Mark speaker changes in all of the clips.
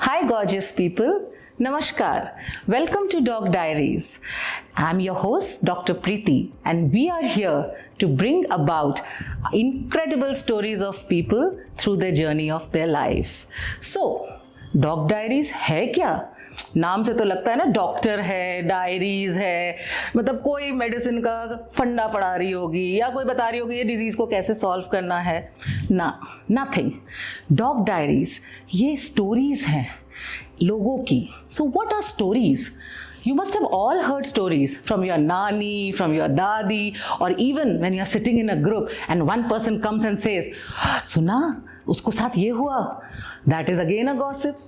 Speaker 1: Hi, gorgeous people. Namaskar. Welcome to Doc Diaries. I'm your host, Dr. Preeti, and we are here to bring about incredible stories of people through the journey of their life. So, Doc Diaries है क्या? नाम से तो लगता है ना doctor है, diaries है, मतलब कोई मेडिसिन का फंडा पढ़ा रही होगी या कोई बता रही होगी ये डिजीज को कैसे सॉल्व करना है ना, नथिंग. डॉग डायरीज ये स्टोरीज हैं लोगों की. So what are stories? You must have all heard stories from your nani, from your dadi, or even when you're sitting in a group and one person comes and says, "Suna, usko sath ye hua." That is again a gossip.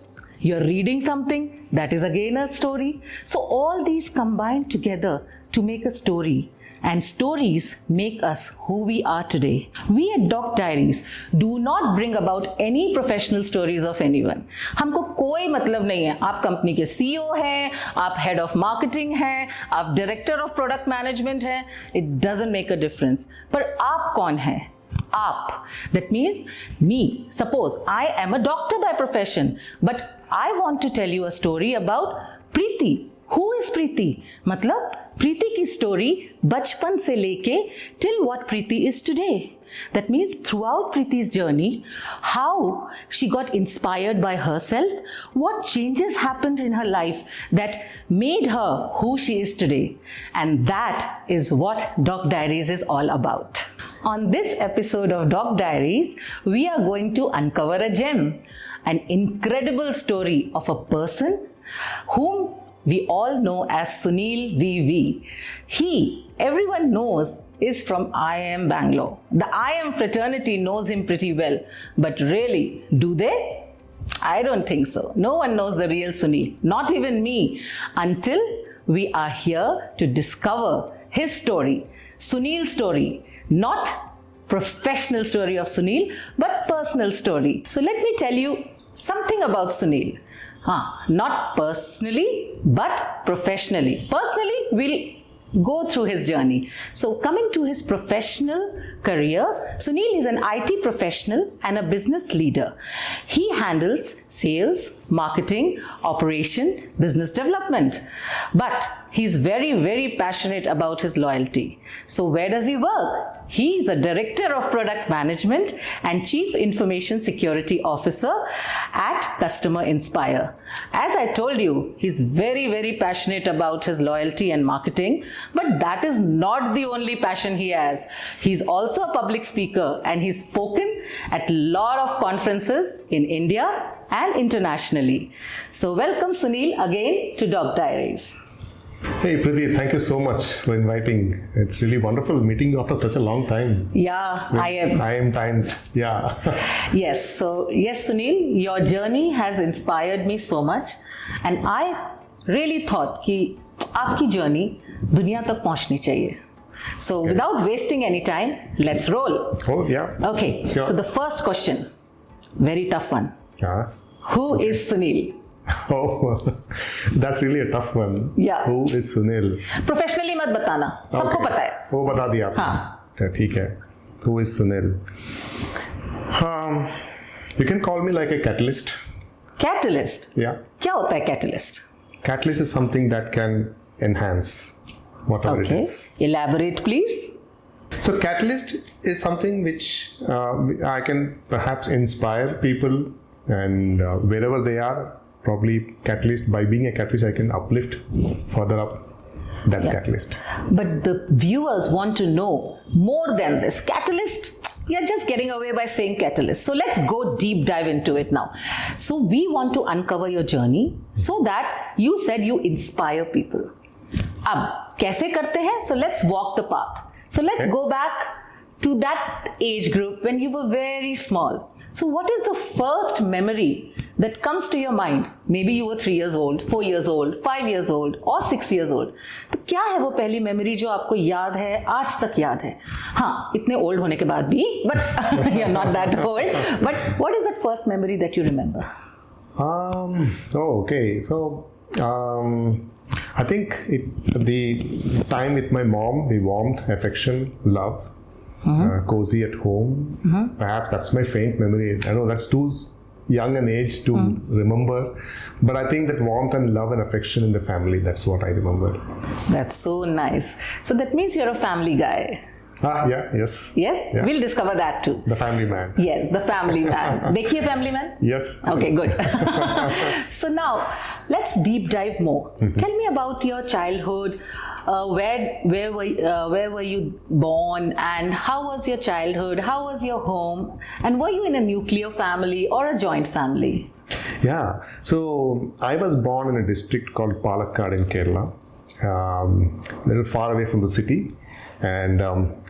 Speaker 1: You're reading something, that is again a story. So all these combine together to make a story. And stories make us who we are today. We at Doc Diaries do not bring about any professional stories of anyone. हमको कोई मतलब नहीं है आप company के CEO हैं, आप head of marketing हैं, आप डायरेक्टर ऑफ प्रोडक्ट मैनेजमेंट हैं. It doesn't make a difference. पर आप कौन हैं? आप. That means me. Suppose I am a doctor by profession, but I want to tell you a story about Preeti. Who is Preeti? मतलब प्रीति की story बचपन से लेके till what Preeti is today. That means throughout Preeti's journey, how she got inspired by herself, what changes happened in her life that made her who she is today. And that is what Doc Diaries is all about. On this episode of Doc Diaries, we are going to uncover a gem, an incredible story of a person whom we all know as Sunil V V. He, everyone knows, is from IIM Bangalore. The IIM fraternity knows him pretty well. But really, do they? I don't think so. No one knows the real Sunil, not even me, until we are here to discover his story, Sunil's story, not professional story of Sunil, but personal story. So let me tell you something about Sunil. Not personally, but professionally. Personally, we'll go through his journey. So coming to his professional career, Sunil is an IT professional and a business leader. He handles sales, marketing, operation, business development. But he's very, very passionate about his loyalty. So where does he work? He is a director of product management and chief information security officer at Customer Inspire. As I told you, he's very, very passionate about his loyalty and marketing, but that is not the only passion he has. He's also a public speaker and he's spoken at a lot of conferences in India and internationally. So welcome Sunil again to Doc Diaries.
Speaker 2: Hey Preeti, thank you so much for inviting. It's really wonderful meeting you after such a long time.
Speaker 1: Yeah, I am
Speaker 2: times, yeah.
Speaker 1: Yes, so yes Sunil, your journey has inspired me so much and I really thought कि आपकी journey दुनिया तक पहुंचनी चाहिए. So without wasting any time, let's roll.
Speaker 2: Oh yeah.
Speaker 1: Okay,
Speaker 2: sure.
Speaker 1: So the first question, very tough one.
Speaker 2: Yeah.
Speaker 1: Who is Sunil?
Speaker 2: Oh, that's really a tough one.
Speaker 1: Yeah.
Speaker 2: Who is Sunil?
Speaker 1: Professionally मत बताना, सबको पता है.
Speaker 2: वो बता दिया आपने.
Speaker 1: हाँ.
Speaker 2: ठीक है. Who is Sunil? You can call me like a catalyst.
Speaker 1: Catalyst?
Speaker 2: Yeah.
Speaker 1: क्या होता है catalyst?
Speaker 2: Catalyst is something that can enhance whatever it is.
Speaker 1: Elaborate please.
Speaker 2: So catalyst is something which I can perhaps inspire people and wherever they are, probably catalyst, by being a catalyst I can uplift further up. That's catalyst.
Speaker 1: But the viewers want to know more than this. Catalyst, you're just getting away by saying catalyst. So let's go deep dive into it now. So we want to uncover your journey so that you said you inspire people. अब कैसे करते हैं? So let's walk the path. So let's go back to that age group when you were very small. So what is the first memory that comes to your mind? Maybe you were 3 years old, 4 years old, 5 years old or 6 years old. तो क्या है वो पहली memory जो आपको याद है, आज तक याद है? हाँ, इतने ओल्ड होने के बाद भी, but you're not that old. But what is that first memory that you remember?
Speaker 2: Okay. So I think the time with my mom, the warmth, affection, love, cozy at home. Perhaps that's my faint memory. I know that's too young an age to remember. But I think that warmth and love and affection in the family, that's what I remember.
Speaker 1: That's so nice. So that means you're a family guy.
Speaker 2: Yes.
Speaker 1: Yes?
Speaker 2: Yeah.
Speaker 1: We'll discover that too.
Speaker 2: The family man.
Speaker 1: Yes, the family man. Dekhiye Family Man?
Speaker 2: Yes.
Speaker 1: Okay, good. So now, let's deep dive more. Tell me about your childhood. Where were you born, and how was your childhood? How was your home? And were you in a nuclear family or a joint family?
Speaker 2: Yeah. So I was born in a district called Palakkad in Kerala, a little far away from the city. And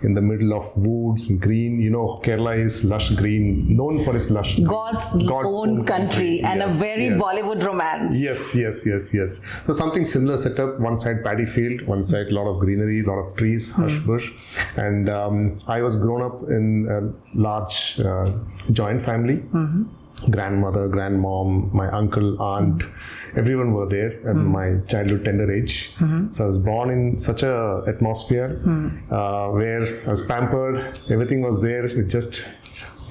Speaker 2: in the middle of woods and green, Kerala is lush green, known for its lush green.
Speaker 1: God's own country and a very Bollywood romance.
Speaker 2: Yes. So something similar set up, one side paddy field, one side a lot of greenery, a lot of trees, hush bush. And I was grown up in a large joint family. Grandmother, grandmom, my uncle, aunt, everyone were there at my childhood tender age. So I was born in such a atmosphere where I was pampered. Everything was there just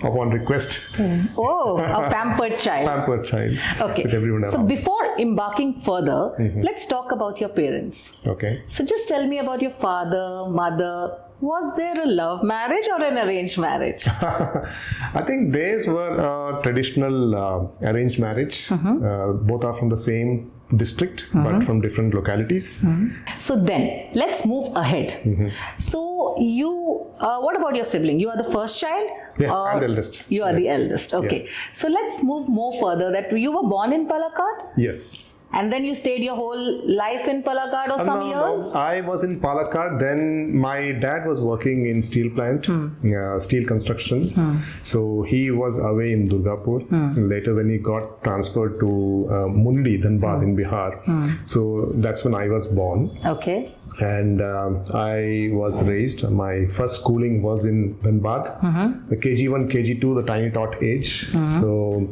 Speaker 2: upon request.
Speaker 1: Oh, a pampered child.
Speaker 2: Pampered child.
Speaker 1: Okay.
Speaker 2: With everyone around.
Speaker 1: So before embarking further, let's talk about your parents.
Speaker 2: Okay.
Speaker 1: So just tell me about your father, mother. Was there a love marriage or an arranged marriage?
Speaker 2: I think theirs were traditional arranged marriage. Both are from the same district but from different localities.
Speaker 1: So then, let's move ahead. So you, what about your sibling? You are the first child?
Speaker 2: Yeah, I'm the eldest.
Speaker 1: You are the eldest, okay.
Speaker 2: Yeah.
Speaker 1: So let's move more further, that you were born in Palakkad?
Speaker 2: Yes.
Speaker 1: And then you stayed your whole life in Palakkad or some years?
Speaker 2: No. I was in Palakkad. Then my dad was working in steel plant, steel construction. So he was away in Durgapur. Later, when he got transferred to Mundi, Dhanbad in Bihar. So that's when I was born.
Speaker 1: Okay.
Speaker 2: And I was raised. My first schooling was in Dhanbad, the KG1, KG2, the tiny tot age. So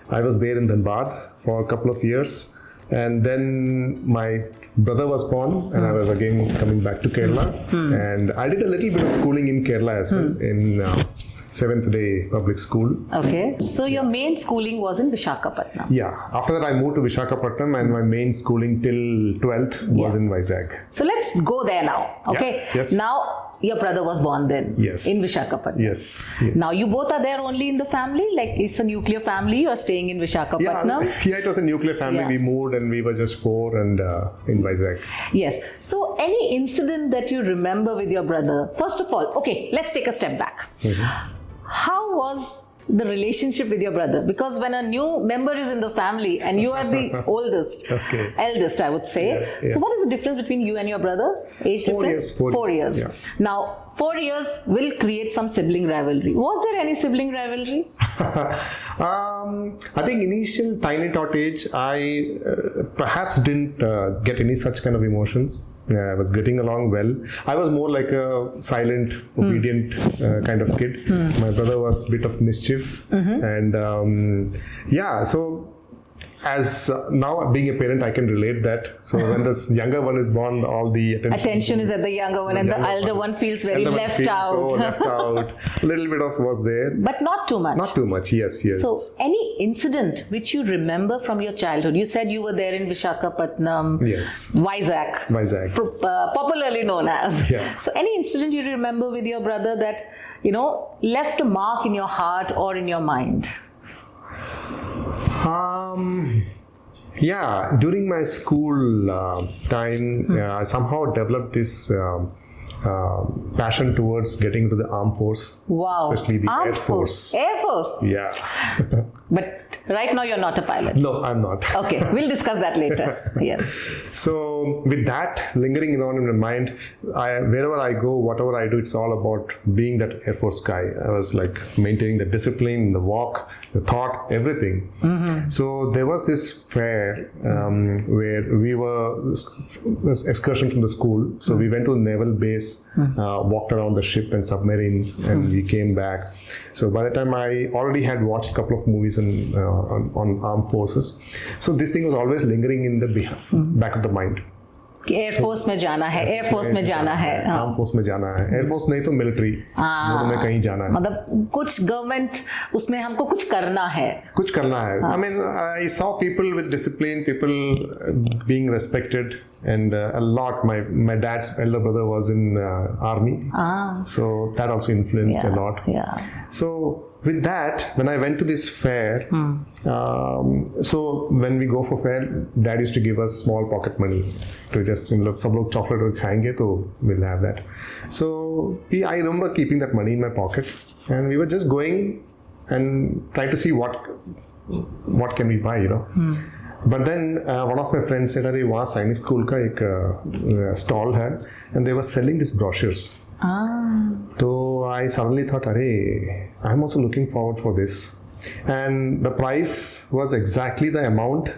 Speaker 2: I was there in Dhanbad for a couple of years. And then my brother was born, and I was again coming back to Kerala. And I did a little bit of schooling in Kerala as well, in Seventh Day Public School.
Speaker 1: Okay. So your main schooling was in Visakhapatnam.
Speaker 2: Yeah. After that, I moved to Visakhapatnam, and my main schooling till 12th was in Vizag.
Speaker 1: So let's go there now. Okay.
Speaker 2: Yeah. Yes.
Speaker 1: Now, your brother was born then.
Speaker 2: Yes.
Speaker 1: In Visakhapatnam.
Speaker 2: Yes.
Speaker 1: Now, you both are there only in the family? Like, it's a nuclear family, you are staying in Visakhapatnam?
Speaker 2: Yeah, it was a nuclear family.
Speaker 1: Yeah.
Speaker 2: We moved, and we were just 4 and in Vizag.
Speaker 1: Yes. So, any incident that you remember with your brother? First of all, okay, let's take a step back. How was the relationship with your brother? Because when a new member is in the family and you are the oldest, eldest, I would say. Yeah. So what is the difference between you and your brother? Age
Speaker 2: 4
Speaker 1: difference?
Speaker 2: years.
Speaker 1: 4 years.
Speaker 2: Yeah.
Speaker 1: Now, 4 years will create some sibling rivalry. Was there any sibling rivalry?
Speaker 2: I think initial tiny tot age, I perhaps didn't get any such kind of emotions. I was getting along well. I was more like a silent, obedient kind of kid. My brother was a bit of mischief. And so as now being a parent, I can relate that. So when this younger one is born, all the
Speaker 1: attention is at the younger one, and the elder one feels very left out.
Speaker 2: So left out. A little bit of was there,
Speaker 1: but not too much.
Speaker 2: Not too much. Yes.
Speaker 1: So any incident which you remember from your childhood? You said you were there in Visakhapatnam.
Speaker 2: Yes.
Speaker 1: Vizag. Popularly known as.
Speaker 2: Yeah.
Speaker 1: So any incident you remember with your brother that left a mark in your heart or in your mind?
Speaker 2: During my school time, I somehow developed this passion towards getting into the armed force.
Speaker 1: Wow.
Speaker 2: Especially the
Speaker 1: armed
Speaker 2: Air Force.
Speaker 1: Air Force?
Speaker 2: Yeah.
Speaker 1: But right now you're not a pilot.
Speaker 2: No, I'm not.
Speaker 1: Okay, we'll discuss that later. Yes.
Speaker 2: So with that lingering on in my mind, wherever I go, whatever I do, it's all about being that Air Force guy. I was like maintaining the discipline, the walk, the thought, everything. So there was this fair where we were excursion from the school. So we went to the naval base, walked around the ship and submarines, and we came back. So by the time I already had watched a couple of movies on armed forces. So this thing was always lingering in the back of the mind.
Speaker 1: कि air force में जाना है, air force में जाना है,
Speaker 2: arm force में जाना है, एयरफोर्स नहीं तो मिलिट्री, दोनों में कहीं जाना है,
Speaker 1: मतलब कुछ गवर्नमेंट उसमें हमको कुछ करना है,
Speaker 2: कुछ करना है. I mean, I saw people with discipline, people being respected, and a lot. My dad's elder brother was in army, so that also influenced a lot.
Speaker 1: Yeah.
Speaker 2: So with that, when I went to this fair, so when we go for fair, dad used to give us small pocket money to just, सब लोग chocolate खाएंगे तो we'll have that. So I remember keeping that money in my pocket, and we were just going and trying to see what can we buy, But then one of my friends said, "अरे वहाँ सैनिक school का एक stall है, and they were selling these brochures." So I suddenly thought, "अरे, I'm also looking forward for this," and the price was exactly the amount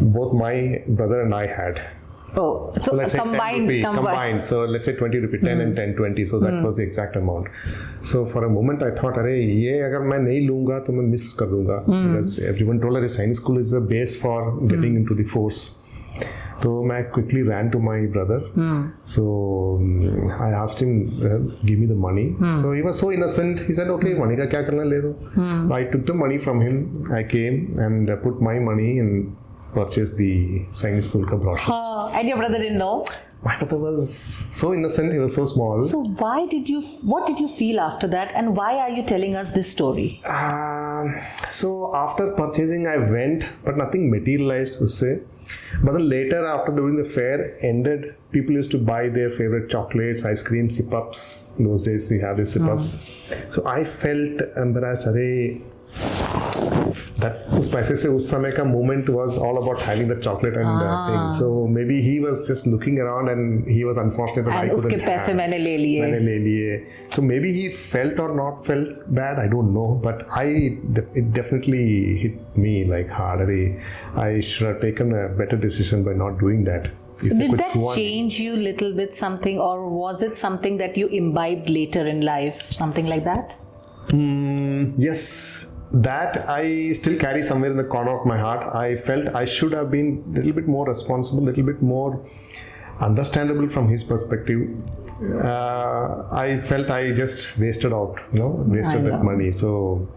Speaker 2: both my brother and I had.
Speaker 1: Oh, so
Speaker 2: let's say combined. So let's say 20 rupee, 10 and 10, 20. So that was the exact amount. So for a moment I thought, अरे ये अगर मैं नहीं लूँगा तो मैं miss कर दूँगा, because everyone told us Sainik school is the base for getting into the force. So I quickly ran to my brother. So I asked him, give me the money. So he was so innocent. He said, okay, money का क्या करना ले दो. I took the money from him. I came and put my money and purchased the Sainik school ka brochure.
Speaker 1: And your brother didn't know?
Speaker 2: My brother was so innocent. He was so small.
Speaker 1: So what did you feel after that, and why are you telling us this story?
Speaker 2: So after purchasing, I went, but nothing materialized, usse. But then later, after doing the fair ended, people used to buy their favorite chocolates, ice cream, sip-ups. In those days, we have these sip-ups. So I felt embarrassed. That उस पैसे से उस समय का moment was all about having the chocolate and thing. So maybe he was just looking around and he was unfortunate that I couldn't
Speaker 1: उसके पैसे मैंने ले लिए.
Speaker 2: So maybe he felt or not felt bad, I don't know. But it definitely hit me like hard. I should have taken a better decision by not doing that.
Speaker 1: So did that change you a little bit something, or was it something that you imbibed later in life, something like that?
Speaker 2: Yes. That I still carry somewhere in the corner of my heart. I felt I should have been a little bit more responsible, a little bit more understandable from his perspective. I felt I just wasted that money. So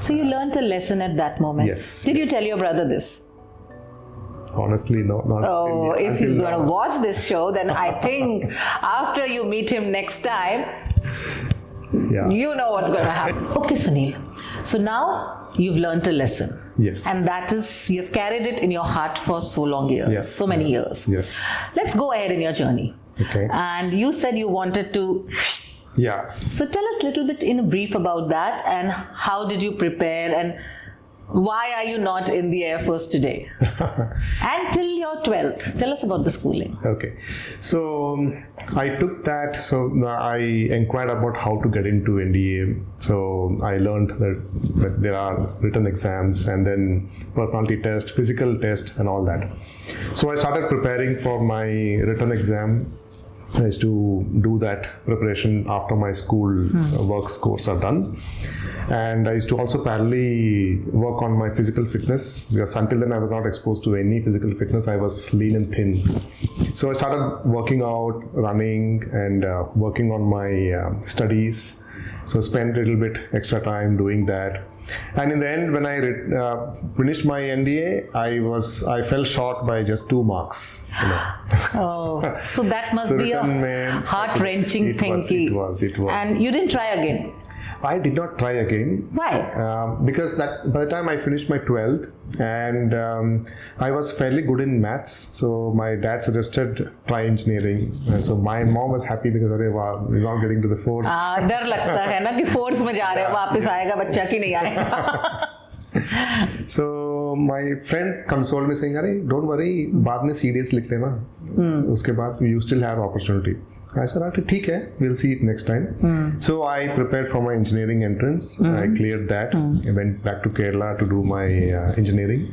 Speaker 1: you learned a lesson at that moment.
Speaker 2: Yes.
Speaker 1: Did you tell your brother this?
Speaker 2: Honestly, no. Not
Speaker 1: oh, if he's going to watch this show, then I think after you meet him next time, you know what's going to happen. Okay, Sunil. So now you've learned a lesson.
Speaker 2: Yes.
Speaker 1: And that is, you've carried it in your heart for so long years, so many years.
Speaker 2: Yes.
Speaker 1: Let's go ahead in your journey.
Speaker 2: Okay.
Speaker 1: And you said you wanted to...
Speaker 2: Yeah.
Speaker 1: So tell us a little bit in a brief about that, and how did you prepare, and why are you not in the Air Force today? Until your 12th. Tell us about the schooling.
Speaker 2: Okay. So I took that. So I inquired about how to get into NDA. So I learned that there are written exams and then personality test, physical test and all that. So I started preparing for my written exam. I used to do that preparation after my school works course are done. And I used to also parallelly work on my physical fitness, because until then I was not exposed to any physical fitness. I was lean and thin. So I started working out, running, and working on my studies. So spent a little bit extra time doing that. And in the end, when I finished my NDA, I fell short by just 2 marks.
Speaker 1: Oh, so that must be a heart-wrenching thing.
Speaker 2: It was.
Speaker 1: And you didn't try again?
Speaker 2: I did not try again.
Speaker 1: Why?
Speaker 2: Because by the time I finished my 12th, and I was fairly good in maths, so my dad suggested try engineering. And so my mom was happy because wow, we're not getting to the force.
Speaker 1: डर लगता है ना कि force में जा रहे हो, वापस आएगा बच्चा कि नहीं आएगा.
Speaker 2: So my friend consoled me saying, "अरे don't worry, बाद में CDS लिख लेना, उसके बाद you still have opportunity." I said, "ठीक है, we'll see it next time." So I prepared for my engineering entrance. I cleared that. I went back to Kerala to do my engineering.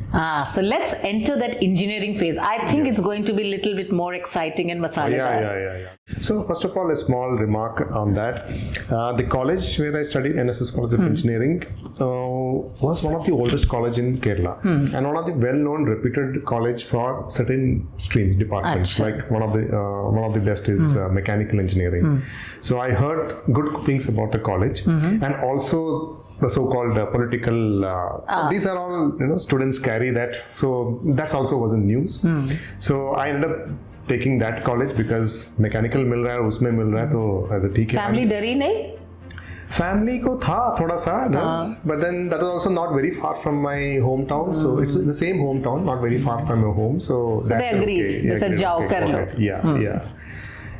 Speaker 1: So let's enter that engineering phase. I think it's going to be a little bit more exciting and masala.
Speaker 2: Yeah. So first of all, a small remark on that. The college where I studied, NSS College of Engineering, was one of the oldest college in Kerala and one of the well-known, reputed college for certain streams, departments. Like one of the best is mechanical engineering. So I heard good things about the college and also the so-called political. These are all students carry that. So that also wasn't news. So I ended up taking that college because mechanical मिल रहा है उसमें मिल रहा है तो as a ठीक है.
Speaker 1: Family डरी नहीं?
Speaker 2: Family को था थोड़ा सा, but then that was also not very far from my hometown. So it's the same hometown, not very far from your home. So
Speaker 1: they agreed. They said जाओ कर लो.
Speaker 2: Yeah.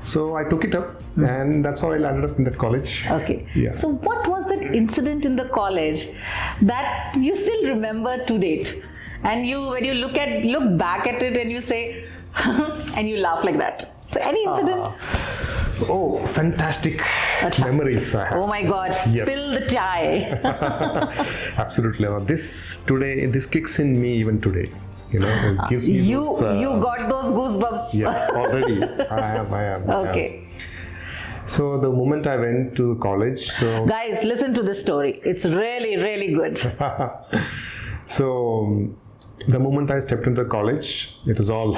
Speaker 2: So I took it up, and that's how I landed up in that college.
Speaker 1: Okay.
Speaker 2: Yeah.
Speaker 1: So what was that incident in the college that you still remember to date, and when you look back at it and you say, and you laugh like that. So any incident?
Speaker 2: Oh, fantastic memories I have.
Speaker 1: Oh my God! Spill the chai.
Speaker 2: Absolutely. This kicks in me even today. It gives me
Speaker 1: you got those goosebumps.
Speaker 2: Yes, already. I am.
Speaker 1: Okay.
Speaker 2: So the moment I went to college,
Speaker 1: guys, listen to this story. It's really, really good.
Speaker 2: So the moment I stepped into college, it was all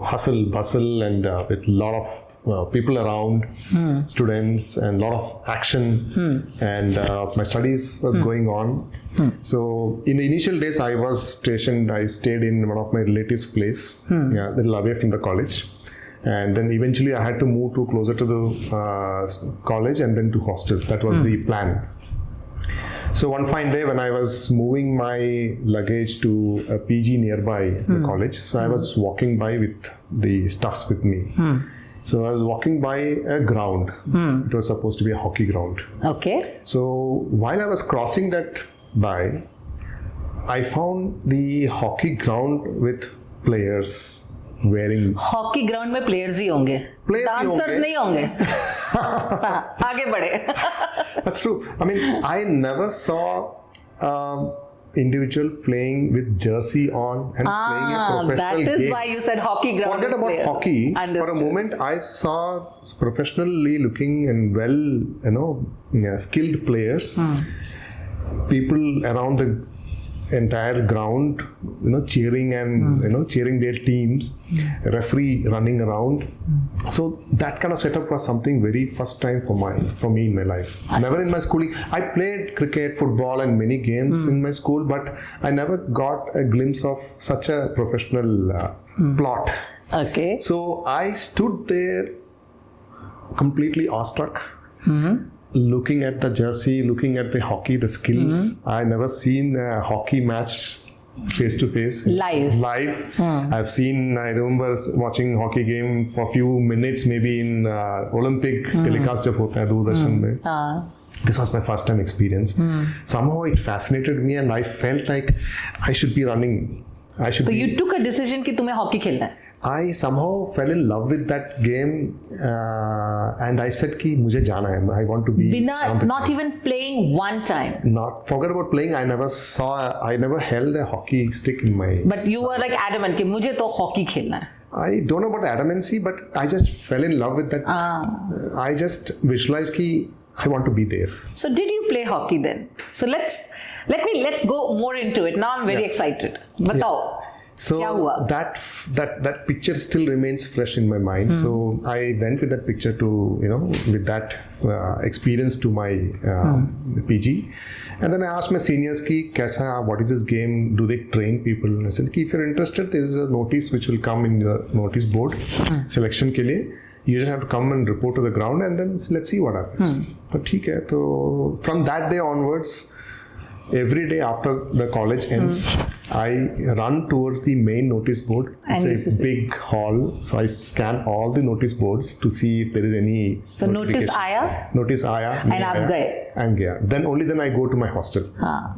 Speaker 2: hustle, bustle, and with a lot of people around, students, and a lot of action, and my studies was going on. So in the initial days, I stayed in one of my relatives' place, a little away from the college. And then eventually I had to move closer to the college and then to hostel. That was the plan. So one fine day when I was moving my luggage to a PG nearby the college, so I was walking by with the stuffs with me. So I was walking by a ground. It was supposed to be a hockey ground.
Speaker 1: Okay.
Speaker 2: So while I was crossing that by, I found the hockey ground with players wearing.
Speaker 1: Hockey ground में players ही होंगे. Dancers नहीं होंगे. आगे बढ़े.
Speaker 2: That's true. I mean, I never saw individual playing with jersey on and playing a professional game.
Speaker 1: That is why you said hockey ground.
Speaker 2: Forget about hockey.
Speaker 1: Understood.
Speaker 2: For a moment, I saw professionally looking and skilled players. People around the entire ground, cheering and cheering their teams, referee running around. So that kind of setup was something very first time for me in my life. Never in my schooling. I played cricket, football, and many games in my school, but I never got a glimpse of such a professional plot.
Speaker 1: Okay.
Speaker 2: So I stood there completely awestruck. Looking at the jersey, looking at the hockey, the skills. I never seen a hockey match face to face.
Speaker 1: Live.
Speaker 2: I remember watching hockey game for a few minutes, maybe in Olympic telecast jab hota hai Doordarshan mein. This was my first time experience. Somehow it fascinated me and I felt like I should be running. So
Speaker 1: you took a decision कि तुम्हें hockey खेलना है.
Speaker 2: I somehow fell in love with that game and I said कि मुझे जाना है. I want to be.
Speaker 1: Not even playing one time.
Speaker 2: Forget about playing. I never held a hockey stick in my.
Speaker 1: But you were like adamant कि मुझे तो hockey खेलना है.
Speaker 2: I don't know about adamancy, but I just fell in love with that. I just visualized कि I want to be there.
Speaker 1: So did you play hockey then? So let's go more into it. Now I'm very excited. Batao.
Speaker 2: So that picture still remains fresh in my mind. So I went with that picture to with that experience to my PG, and then I asked my seniors ki kaisa, what is this game? Do they train people? I said ki if you're interested, there is a notice which will come in the notice board selection ke liye. You just have to come and report to the ground, and then let's see what happens. But theek hai. So from that day onwards, every day after the college ends, I run towards the main notice board. It's a big hall, so I scan all the notice boards to see if there is any.
Speaker 1: So notice aaya. And aap gaye.
Speaker 2: I'm gaya. Then I go to my hostel.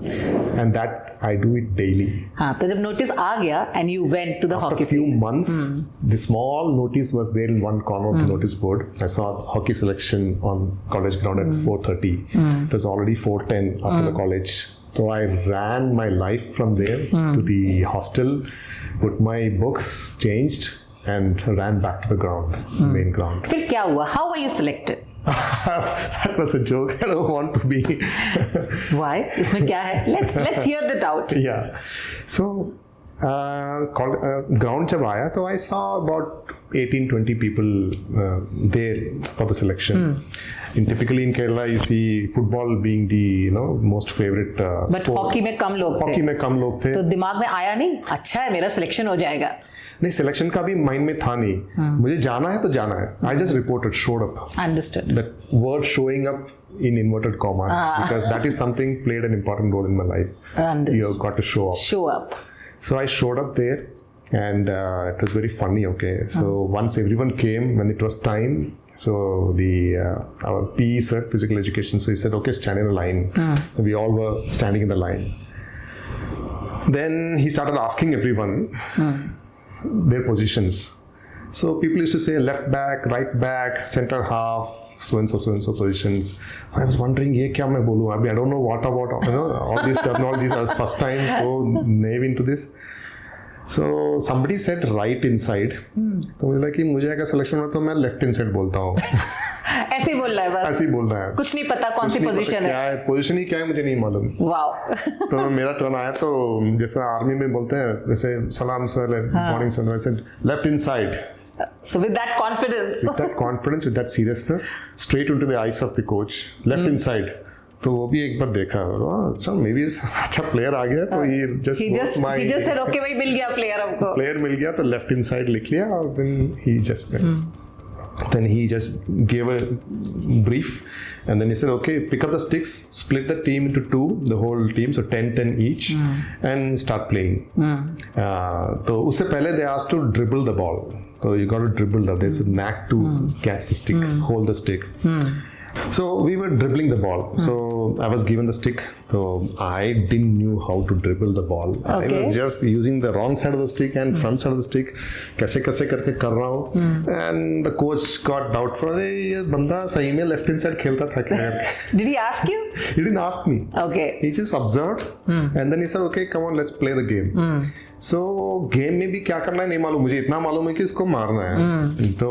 Speaker 2: And that I do it daily.
Speaker 1: So जब notice आ गया and you went to the hockey
Speaker 2: field. After a few months, the small notice was there in one corner of the notice board. I saw hockey selection on college ground at 4:30. It was already 4:10 after the college. So I ran my life from there to the hostel, put my books, changed, and ran back to the ground, main ground.
Speaker 1: फिर क्या हुआ? How were you selected?
Speaker 2: That was a joke. I don't want to be.
Speaker 1: Why? इसमें क्या है? Let's hear that out.
Speaker 2: Yeah. So ground जब आया तो I saw about 18-20 people there for the selection. Typically in Kerala you see football being the most favorite
Speaker 1: But
Speaker 2: sport.
Speaker 1: Hockey में कम लोग थे.
Speaker 2: Hockey में कम लोग थे.
Speaker 1: तो दिमाग में आया नहीं, अच्छा है मेरा सिलेक्शन हो जाएगा.
Speaker 2: नहीं, सिलेक्शन का भी माइंड में था नहीं. मुझे जाना है तो जाना है. I just reported, showed up.
Speaker 1: Understood.
Speaker 2: That word showing up in inverted commas because that is something played an important role in my life.
Speaker 1: Understood.
Speaker 2: You got to show up.
Speaker 1: Show up.
Speaker 2: So I showed up there and it was very funny. Okay, so once everyone came, when it was time, so our PE sir, physical education, so he said, okay, stand in a line. We all were standing in the line. Then he started asking everyone their positions. So people used to say left back, right back, center half, so and so positions. I was wondering, ये क्या मैं बोलूँ अभी? I don't know what about all these terminologies. I was first time so naive into this. So somebody said right inside. तो मुझे लगा कि मुझे अगर सिलेक्शन हो तो मैं लेफ्ट इनसाइड बोलता हूँ.
Speaker 1: ऐसे ही बोल रहा है बस.
Speaker 2: ऐसे ही बोल रहा है.
Speaker 1: कुछ नहीं पता कौन सी पोजीशन है.
Speaker 2: पोजीशन ही क्या है मुझे नहीं मालूम.
Speaker 1: वाओ.
Speaker 2: तो मेरा टर्न आया तो जैसे आर्मी में बोलते हैं जैसे सलाम sir, morning sir, I said left inside.
Speaker 1: So with that confidence,
Speaker 2: with that seriousness, straight into the eyes of the coach, left inside. तो वो भी एक बार देखा, अच्छा मे बी अच्छा प्लेयर आ गया तो he just
Speaker 1: said okay भाई मिल गया प्लेयर
Speaker 2: मिल गया तो लेफ्ट इनसाइड लिख लिया और then he just gave a brief and then he said okay, pick up the sticks, split the team into two, the whole team, so 10 each, and start playing. तो उससे पहले they asked to dribble the ball, so you got to dribble the, there's a knack to catch the stick, hold the stick. So we were dribbling the ball. So I was given the stick. So I didn't know how to dribble the ball.
Speaker 1: Okay.
Speaker 2: I was just using the wrong side of the stick and front side of the stick. कैसे करके कर रहा हूँ. And the coach got doubtful. ये बंदा सही में left hand side खेलता था क्या?
Speaker 1: Did he ask you?
Speaker 2: He didn't ask me.
Speaker 1: Okay.
Speaker 2: He just observed. And then he said, okay, come on, let's play the game. So game में भी क्या करना है नहीं मालूम, मुझे इतना मालूम है कि इसको मारना है. तो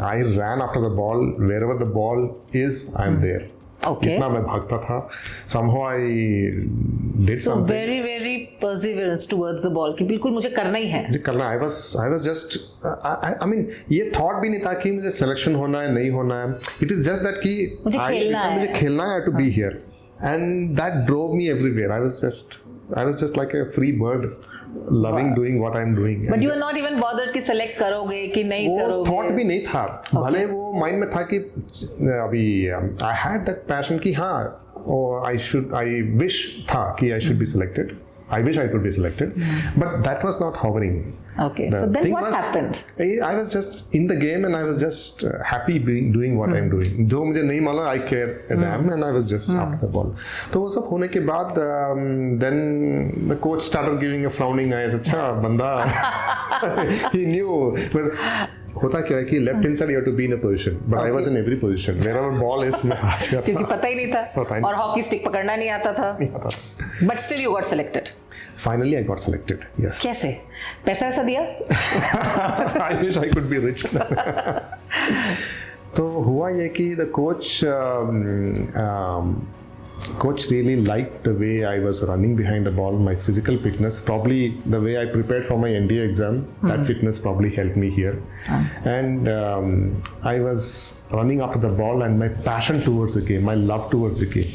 Speaker 2: I ran after the ball, wherever the ball is, I'm there.
Speaker 1: Okay.
Speaker 2: इतना मैं भागता था. Somehow I did
Speaker 1: so
Speaker 2: something.
Speaker 1: very very perseverance towards the ball कि बिल्कुल मुझे करना ही है.
Speaker 2: मुझे करना. I was just I mean ये thought भी नहीं था कि मुझे selection होना है नहीं होना है. It is just that कि
Speaker 1: मुझे खेलना है.
Speaker 2: I had to be here, and that drove me everywhere. I was just like a free bird, loving doing what I'm doing.
Speaker 1: But you were not even bothered कि select करोगे कि नहीं करोगे.
Speaker 2: वो thought भी नहीं था. भले वो mind में था कि अभी I had that passion कि हाँ I wish था कि I should be selected. I wish I could be selected, but that was not hovering.
Speaker 1: Okay, so then what happened?
Speaker 2: I was just in the game and I was just happy doing what I'm doing. जो मुझे नहीं मालूम, I care a damn, and I was just after the ball. तो वो सब होने के बाद then the coach started giving a frowning eyes. अच्छा बंदा he knew. होता क्या है कि left hand side you have to be in a position, but I was in every position wherever ball is मैं हाथ से
Speaker 1: क्योंकि पता ही नहीं था और हॉकी स्टिक पकड़ना नहीं आता था. But still you got selected.
Speaker 2: Finally I got selected. Yes.
Speaker 1: कैसे? पैसा ऐसा दिया?
Speaker 2: I wish I could be rich. तो हुआ ये कि the coach really liked the way I was running behind the ball, my physical fitness, probably the way I prepared for my NDA exam. That fitness probably helped me here. And I was running after the ball and my passion towards the game, my love towards the game.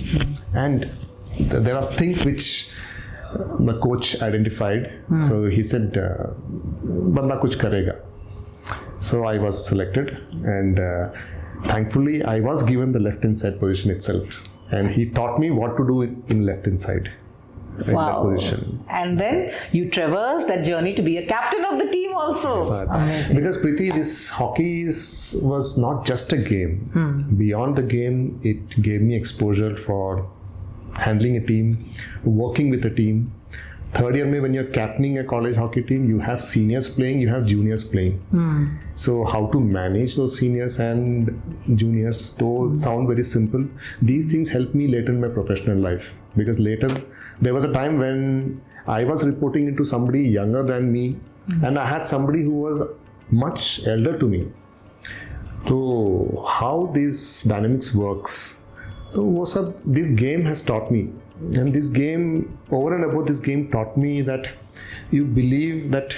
Speaker 2: And there are things which the coach identified. So he said, "Banda kuch karega." So I was selected, and thankfully I was given the left hand side position itself, and he taught me what to do in left hand side. In that position.
Speaker 1: And then you traversed that journey to be a captain of the team also. Amazing.
Speaker 2: Because Preeti, this hockey was not just a game. Beyond the game, it gave me exposure for handling a team, working with a team. Third year, when you're captaining a college hockey team, you have seniors playing, you have juniors playing. So how to manage those seniors and juniors, though sound very simple, these things helped me later in my professional life. Because later, there was a time when I was reporting into somebody younger than me, and I had somebody who was much elder to me. So how this dynamics works, so वो सब this game has taught me, and this game, over and above this game, taught me that you believe that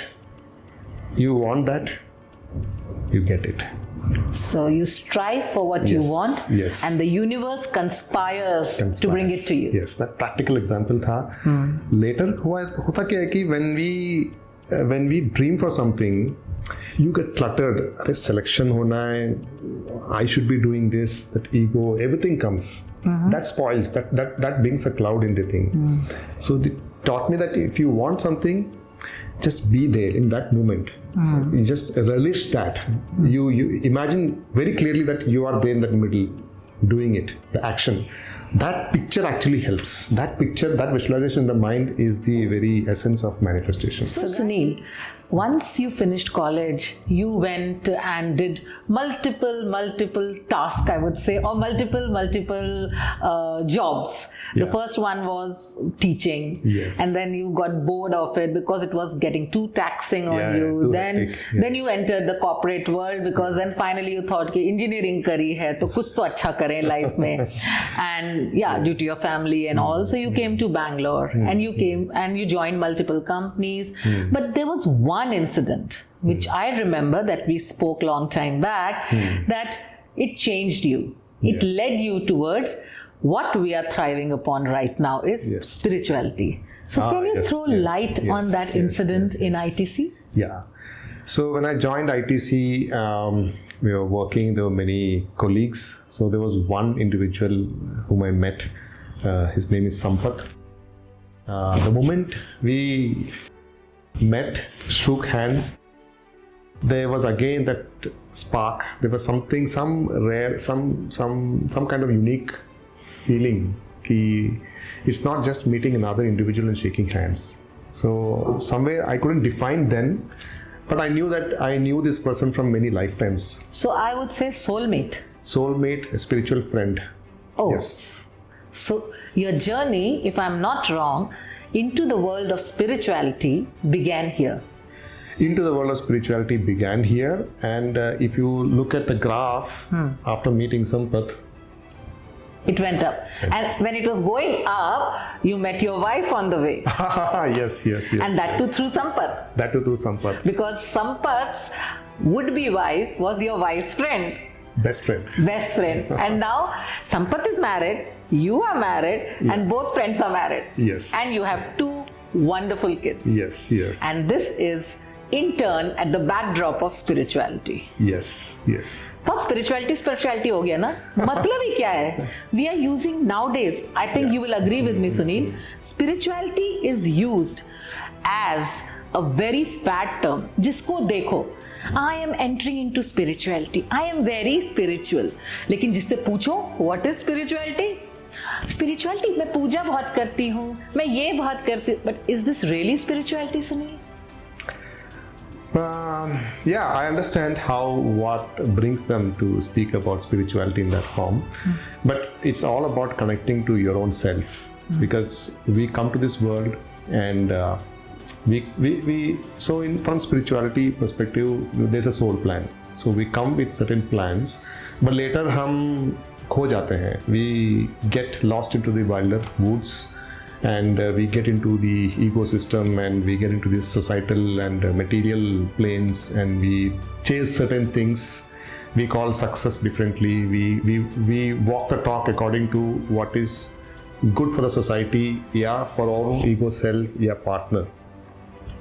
Speaker 2: you want that, you get it.
Speaker 1: So you strive for what you
Speaker 2: Yes,
Speaker 1: want,
Speaker 2: yes.
Speaker 1: and the universe conspires to bring it to you.
Speaker 2: Yes, that practical example था. Later होता क्या है कि when we dream for something, you get cluttered. अरे selection होना है, I should be doing this. That ego, everything comes. That spoils. That brings a cloud in the thing. So they taught me that if you want something, just be there in that moment. You just relish that. You imagine very clearly that you are there in that middle, doing it, the action. That picture actually helps. That picture, that visualization in the mind is the very essence of manifestation.
Speaker 1: So Sunil, once you finished college, you went and did multiple tasks, I would say, or multiple jobs. The
Speaker 2: Yeah.
Speaker 1: first one was teaching,
Speaker 2: Yes.
Speaker 1: and then you got bored of it because it was getting too taxing on
Speaker 2: Yeah,
Speaker 1: you.
Speaker 2: too
Speaker 1: Then
Speaker 2: hectic, yeah.
Speaker 1: then you entered the corporate world because then finally you thought कि engineering करी है तो कुछ तो अच्छा करें life में, and yeah, due to your family and all, so you came to Bangalore and you came and you joined multiple companies, but there was one incident which I remember that we spoke long time back, that it changed you. It led you towards what we are thriving upon right now is
Speaker 2: Yes.
Speaker 1: spirituality. So can you
Speaker 2: yes,
Speaker 1: throw
Speaker 2: yes,
Speaker 1: light
Speaker 2: yes,
Speaker 1: on that
Speaker 2: yes,
Speaker 1: incident
Speaker 2: yes,
Speaker 1: in ITC?
Speaker 2: Yeah. So when I joined ITC, we were working, there were many colleagues. So there was one individual whom I met. His name is Sampath. The moment we met, shook hands, there was again that spark. There was something, some rare, some kind of unique feeling. Ki it's not just meeting another individual and shaking hands. So somewhere I couldn't define then, but I knew that I knew this person from many lifetimes.
Speaker 1: So I would say soulmate.
Speaker 2: Soulmate, a spiritual friend.
Speaker 1: Oh.
Speaker 2: Yes.
Speaker 1: So your journey, if I'm not wrong, into the world of spirituality began here.
Speaker 2: Into the world of spirituality began here, and if you look at the graph after meeting Sampath,
Speaker 1: It went up. And when it was going up, you met your wife on the way.
Speaker 2: yes.
Speaker 1: And that too through Sampath.
Speaker 2: That too through Sampath,
Speaker 1: Because Sampath's would-be wife was your wife's friend,
Speaker 2: best friend.
Speaker 1: best friend. And now Sampath is married, you are married, and both friends are married.
Speaker 2: Yes.
Speaker 1: And you have two wonderful kids.
Speaker 2: Yes.
Speaker 1: And this is in turn at the backdrop of spirituality.
Speaker 2: Yes.
Speaker 1: For spirituality हो गया ना, मतलब ही क्या है? We are using nowadays, I think you will agree with me Sunil, spirituality is used as a very fat term. जिसको देखो, I am entering into spirituality, I am very spiritual. लेकिन जिससे पूछो, what is spirituality? Spirituality, मैं पूजा बहुत करती हूँ, मैं ये बहुत करती हूँ, but is this really spirituality Sunil?
Speaker 2: Yeah, I understand what brings them to speak about spirituality in that form, but it's all about connecting to your own self, because we come to this world and from spirituality perspective, there's a soul plan. So we come with certain plans, but later हम खो जाते हैं. We get lost into the wilder woods. And we get into the ecosystem, and we get into this societal and material planes, and we chase certain things. We call success differently. We walk the talk according to what is good for the society, for our own ego self, partner.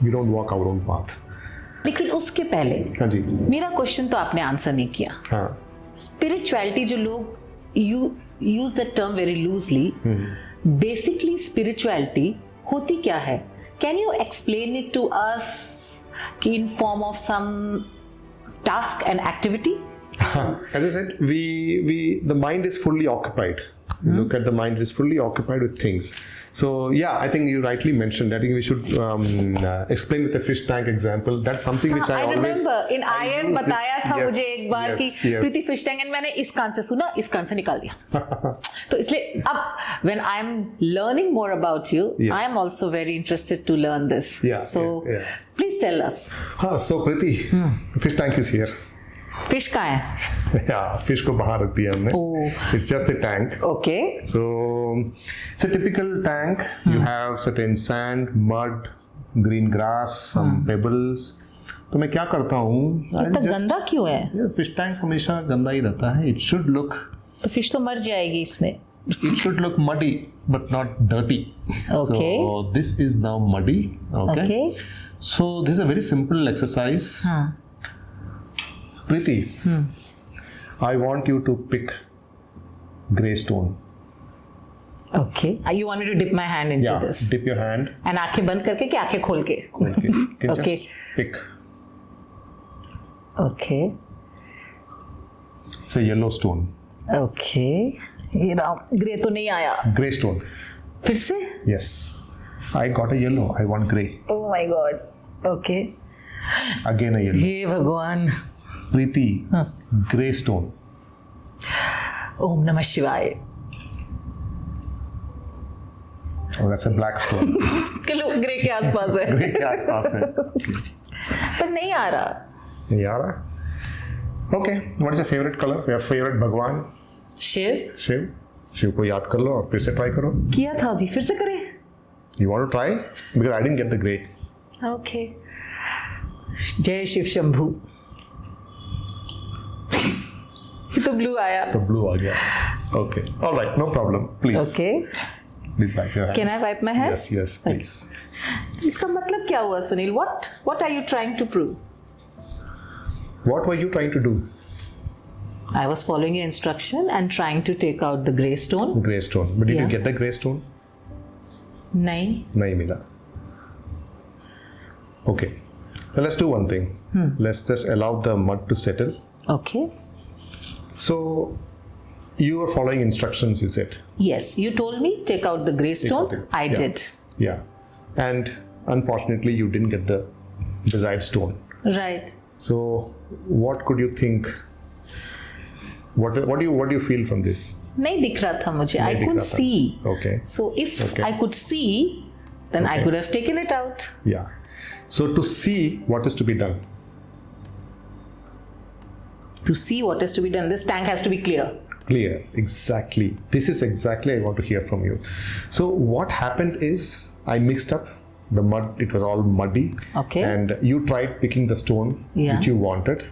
Speaker 2: We don't walk our own path.
Speaker 1: लेकिन उसके पहले
Speaker 2: हाँ जी.
Speaker 1: मेरा question तो आपने answer नहीं किया.
Speaker 2: हाँ.
Speaker 1: Spirituality जो लोग use that term very loosely. Basically spirituality होती क्या है? Can you explain it to us in form of some task and activity?
Speaker 2: As I said, the mind is fully occupied. Look at the mind is fully occupied with things. So yeah, I think you rightly mentioned. I think we should explain with the fish tank example. That's something which I always.
Speaker 1: remember in IM बताया था मुझे एक बार कि प्रीति fish tank, and मैंने इस कान से सुना, इस कान से निकाल दिया. तो इसलिए अब when I'm learning more about you, I am also very interested to learn this. Please tell us.
Speaker 2: So Preeti, fish tank is here.
Speaker 1: Fish कहाँ है?
Speaker 2: Yeah, fish को बाहर रख दिया हमने. It's just a tank.
Speaker 1: Okay.
Speaker 2: So it's a typical tank. You have certain sand, mud, green grass, some pebbles. तो मैं क्या करता हूँ?
Speaker 1: इतना गंदा क्यों है?
Speaker 2: फिश टैंक हमेशा गंदा ही रहता है. It should look.
Speaker 1: तो फिश तो मर जाएगी इसमें.
Speaker 2: It should look muddy but not dirty.
Speaker 1: Okay.
Speaker 2: So this is now muddy. Okay. So this is a very simple exercise. Preeti, I want you to pick grey stone.
Speaker 1: Okay. You want me to dip my hand into this?
Speaker 2: Yeah, dip your hand.
Speaker 1: And आँखें बंद करके कि आँखें खोल के?
Speaker 2: Okay. Just pick.
Speaker 1: Okay.
Speaker 2: It's a yellow stone.
Speaker 1: Okay. ये रहा, grey तो नहीं आया.
Speaker 2: Grey stone.
Speaker 1: फिर से?
Speaker 2: Yes. I got a yellow. I want grey.
Speaker 1: Oh my God. Okay.
Speaker 2: Again a yellow.
Speaker 1: हे भगवान.
Speaker 2: Preeti, grey stone.
Speaker 1: ओम नमः शिवाय.
Speaker 2: Oh, that's a black stone.
Speaker 1: Kilo grey के आसपास है.
Speaker 2: Grey के आसपास है.
Speaker 1: पर नहीं आ रहा.
Speaker 2: नहीं आ रहा. Okay. What is your favorite color? Your favorite भगवान?
Speaker 1: शिव.
Speaker 2: शिव को याद कर लो और फिर से ट्राई करो.
Speaker 1: किया था अभी, फिर से करें?
Speaker 2: You want to try? Because I didn't get the grey.
Speaker 1: Okay. जय शिव शंभू. तो ब्लू आया.
Speaker 2: तो ब्लू आ गया. Okay. All right. No problem. Please.
Speaker 1: Okay.
Speaker 2: Please wipe your hand.
Speaker 1: Can I wipe my hand?
Speaker 2: Yes, please.
Speaker 1: इसका मतलब क्या हुआ Sunil? What are you trying to prove?
Speaker 2: What were you trying to do?
Speaker 1: I was following your instruction and trying to take out the grey stone.
Speaker 2: Grey stone. But did you get the grey stone?
Speaker 1: नहीं.
Speaker 2: नहीं मिला. Okay. So let's do one thing. Let's just allow the mud to settle.
Speaker 1: Okay.
Speaker 2: So you were following instructions, you said.
Speaker 1: Yes, you told me take out the grey stone. I did.
Speaker 2: Yeah. And unfortunately, you didn't get the desired stone.
Speaker 1: Right.
Speaker 2: So what could you think? What do you feel from this?
Speaker 1: नहीं दिख रहा था मुझे. I couldn't see.
Speaker 2: Okay.
Speaker 1: So if I could see, then I could have taken it out.
Speaker 2: Yeah. So to see what is to be done.
Speaker 1: To see what is to be done, this tank has to be clear.
Speaker 2: Clear, exactly. This is exactly I want to hear from you. So what happened is I mixed up the mud. It was all muddy.
Speaker 1: Okay.
Speaker 2: And you tried picking the stone which you wanted.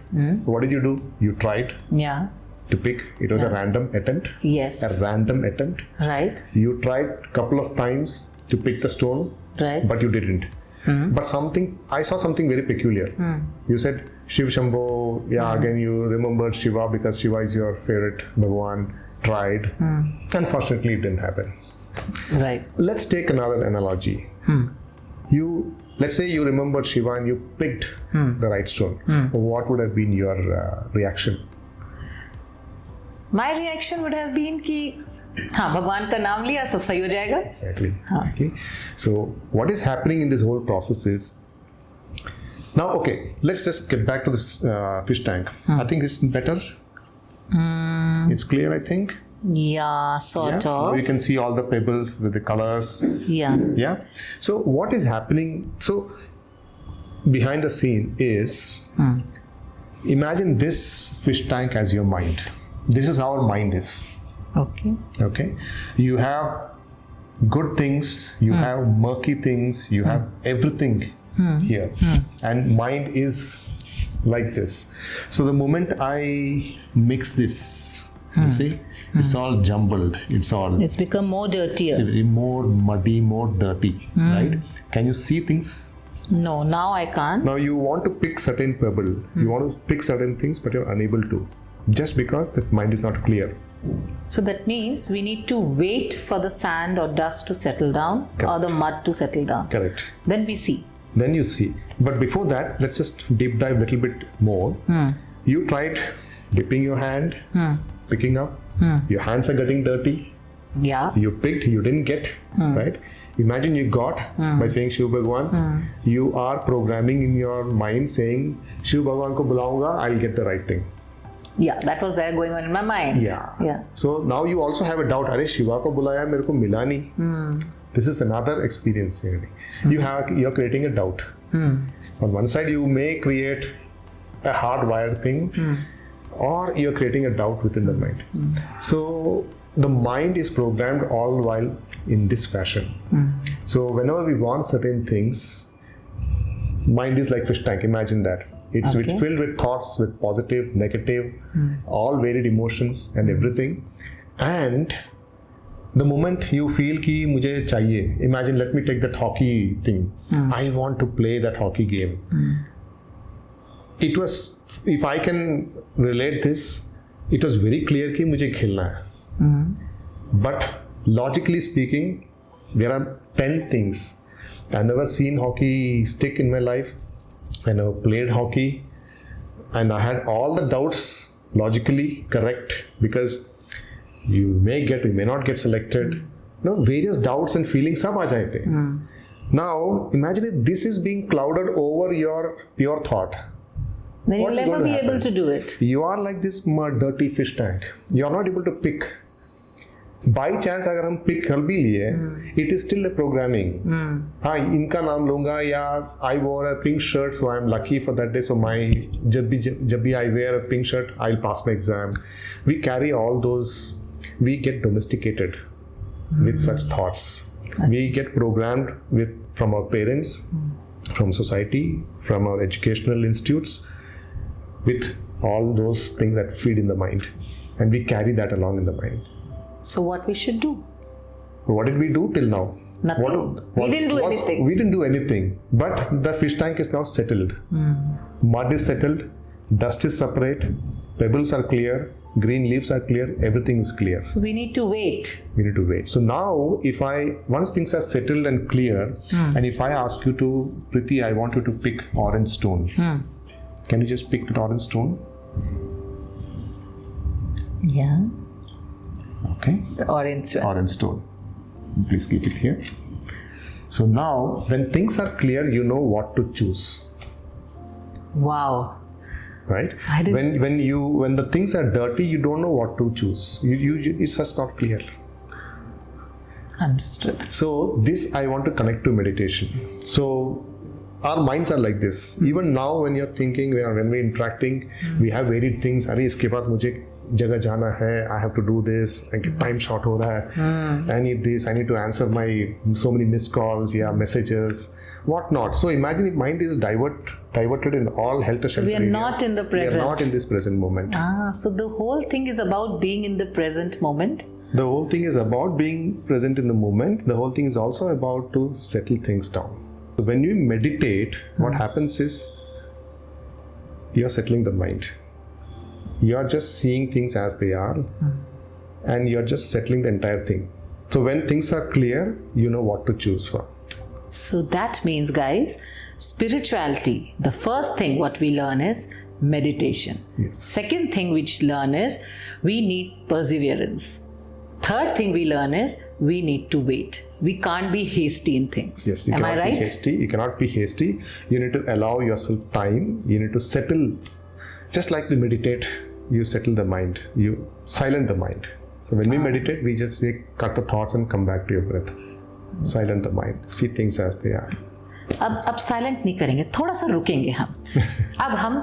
Speaker 2: What did you do? You tried
Speaker 1: Yeah.
Speaker 2: to pick. It was a random attempt.
Speaker 1: Yes.
Speaker 2: A random attempt.
Speaker 1: Right.
Speaker 2: You tried a couple of times to pick the stone.
Speaker 1: Right.
Speaker 2: But you didn't. But I saw something very peculiar. You said Shiv Shambho, again you remembered Shiva because Shiva is your favorite Bhagwan, tried. Unfortunately, it didn't happen.
Speaker 1: Right.
Speaker 2: Let's take another analogy. Let's say you remembered Shiva and you picked the right stone. What would have been your reaction?
Speaker 1: My reaction would have been कि हाँ भगवान का नाम लिया सब सही हो जाएगा.
Speaker 2: Exactly. Okay. So what is happening in this whole process is now, okay, let's just get back to this fish tank. I think it's better. It's clear, I think.
Speaker 1: Yeah, sort of.
Speaker 2: Now you can see all the pebbles with the colors. Yeah. So what is happening? So behind the scene is imagine this fish tank as your mind. This is how our mind is. Okay. You have good things, you have murky things, you have everything here. And mind is like this. So the moment I mix this, you see, it's all jumbled. It's
Speaker 1: become more dirtier.
Speaker 2: More muddy, more dirty, right? Can you see things?
Speaker 1: No, now I can't.
Speaker 2: Now you want to pick certain pebble, you want to pick certain things, but you're unable to. Just because that mind is not clear.
Speaker 1: So that means we need to wait for the sand or dust to settle down.
Speaker 2: Correct.
Speaker 1: Or the mud to settle down.
Speaker 2: Correct.
Speaker 1: Then we see.
Speaker 2: Then you see. But before that, let's just deep dive a little bit more. You tried dipping your hand, picking up. Your hands are getting dirty.
Speaker 1: Yeah.
Speaker 2: You picked, you didn't get, right? Imagine you got by saying Shiv Bhagwan. You are programming in your mind saying Shiv Bhagwan ko bulaunga, I'll get the right thing.
Speaker 1: Yeah, that was there going on in my mind.
Speaker 2: Yeah. So now you also have a doubt. Arey Shiva ko bulaya, mere ko mila nahi. This is another experience. You're creating a doubt. On one side, you may create a hardwired thing, or you're creating a doubt within the mind. So the mind is programmed all while in this fashion. So whenever we want certain things, mind is like fish tank. Imagine that. It's filled with thoughts, with positive, negative, all varied emotions and everything. And the moment you feel ki mujhe chahiye, imagine, let me take that hockey thing. I want to play that hockey game. It was, if I can relate this, it was very clear ki mujhe khelna hai. But logically speaking, there are 10 things. I've never seen hockey stick in my life. I never played hockey, and I had all the doubts logically correct, because you may get, you may not get selected. Various doubts and feelings sab aa jayete. Now imagine if this is being clouded over your pure thought.
Speaker 1: Then you'll never be able to do it.
Speaker 2: You are like this dirty fish tank. You are not able to pick. By chance अगर हम pick कर भी लिए, it is still a programming. हाँ, इनका नाम लूँगा, या I wore a pink shirt, so I am lucky for that day. So my जब भी I wear a pink shirt, I'll pass my exam. We carry all those. We get domesticated with such thoughts. We get programmed from our parents, from society, from our educational institutes, with all those things that feed in the mind, and we carry that along in the mind.
Speaker 1: So what we should do?
Speaker 2: What did we do till now?
Speaker 1: Nothing. We didn't do anything.
Speaker 2: We didn't do anything. But the fish tank is now settled. Mud is settled. Dust is separate. Pebbles are clear. Green leaves are clear. Everything is clear.
Speaker 1: So we need to wait.
Speaker 2: We need to wait. So now, once things are settled and clear, and if I ask you to, Preeti, I want you to pick orange stone. Can you just pick that orange stone?
Speaker 1: Yeah.
Speaker 2: Okay.
Speaker 1: The orange one.
Speaker 2: Orange stone. Please keep it here. So now, when things are clear, you know what to choose.
Speaker 1: Wow.
Speaker 2: Right?
Speaker 1: I didn't...
Speaker 2: When the things are dirty, you don't know what to choose. It's just not clear.
Speaker 1: Understood.
Speaker 2: So this I want to connect to meditation. So our minds are like this. Even now, when you're thinking, when we're interacting, we have varied things. अरे इसके बाद मुझे जगह जाना है, I have to do this, time short हो रहा है, I need this, I need to answer my so many missed calls, messages, whatnot. So imagine if mind is diverted in all helter-skelter
Speaker 1: areas. We are not in the present.
Speaker 2: We are not in this present moment.
Speaker 1: So the whole thing is about being in the present moment.
Speaker 2: The whole thing is about being present in the moment. The whole thing is also about to settle things down. So when you meditate, what happens is you're settling the mind. You're just seeing things as they are, and you're just settling the entire thing. So when things are clear, you know what to choose from.
Speaker 1: So that means, guys, spirituality, the first thing what we learn is meditation.
Speaker 2: Yes.
Speaker 1: Second thing which learn is we need perseverance. Third thing we learn is we need to wait. We can't be hasty in things.
Speaker 2: Yes, you
Speaker 1: Am I
Speaker 2: cannot
Speaker 1: right?
Speaker 2: be hasty. You cannot be hasty. You need to allow yourself time. You need to settle. Just like we meditate, you settle the mind. You silent the mind. So when we meditate, we just say, cut the thoughts and come back to your breath. Silent the mind. See things as they are.
Speaker 1: अब silent नहीं करेंगे, थोड़ा सा रुकेंगे हम. अब हम,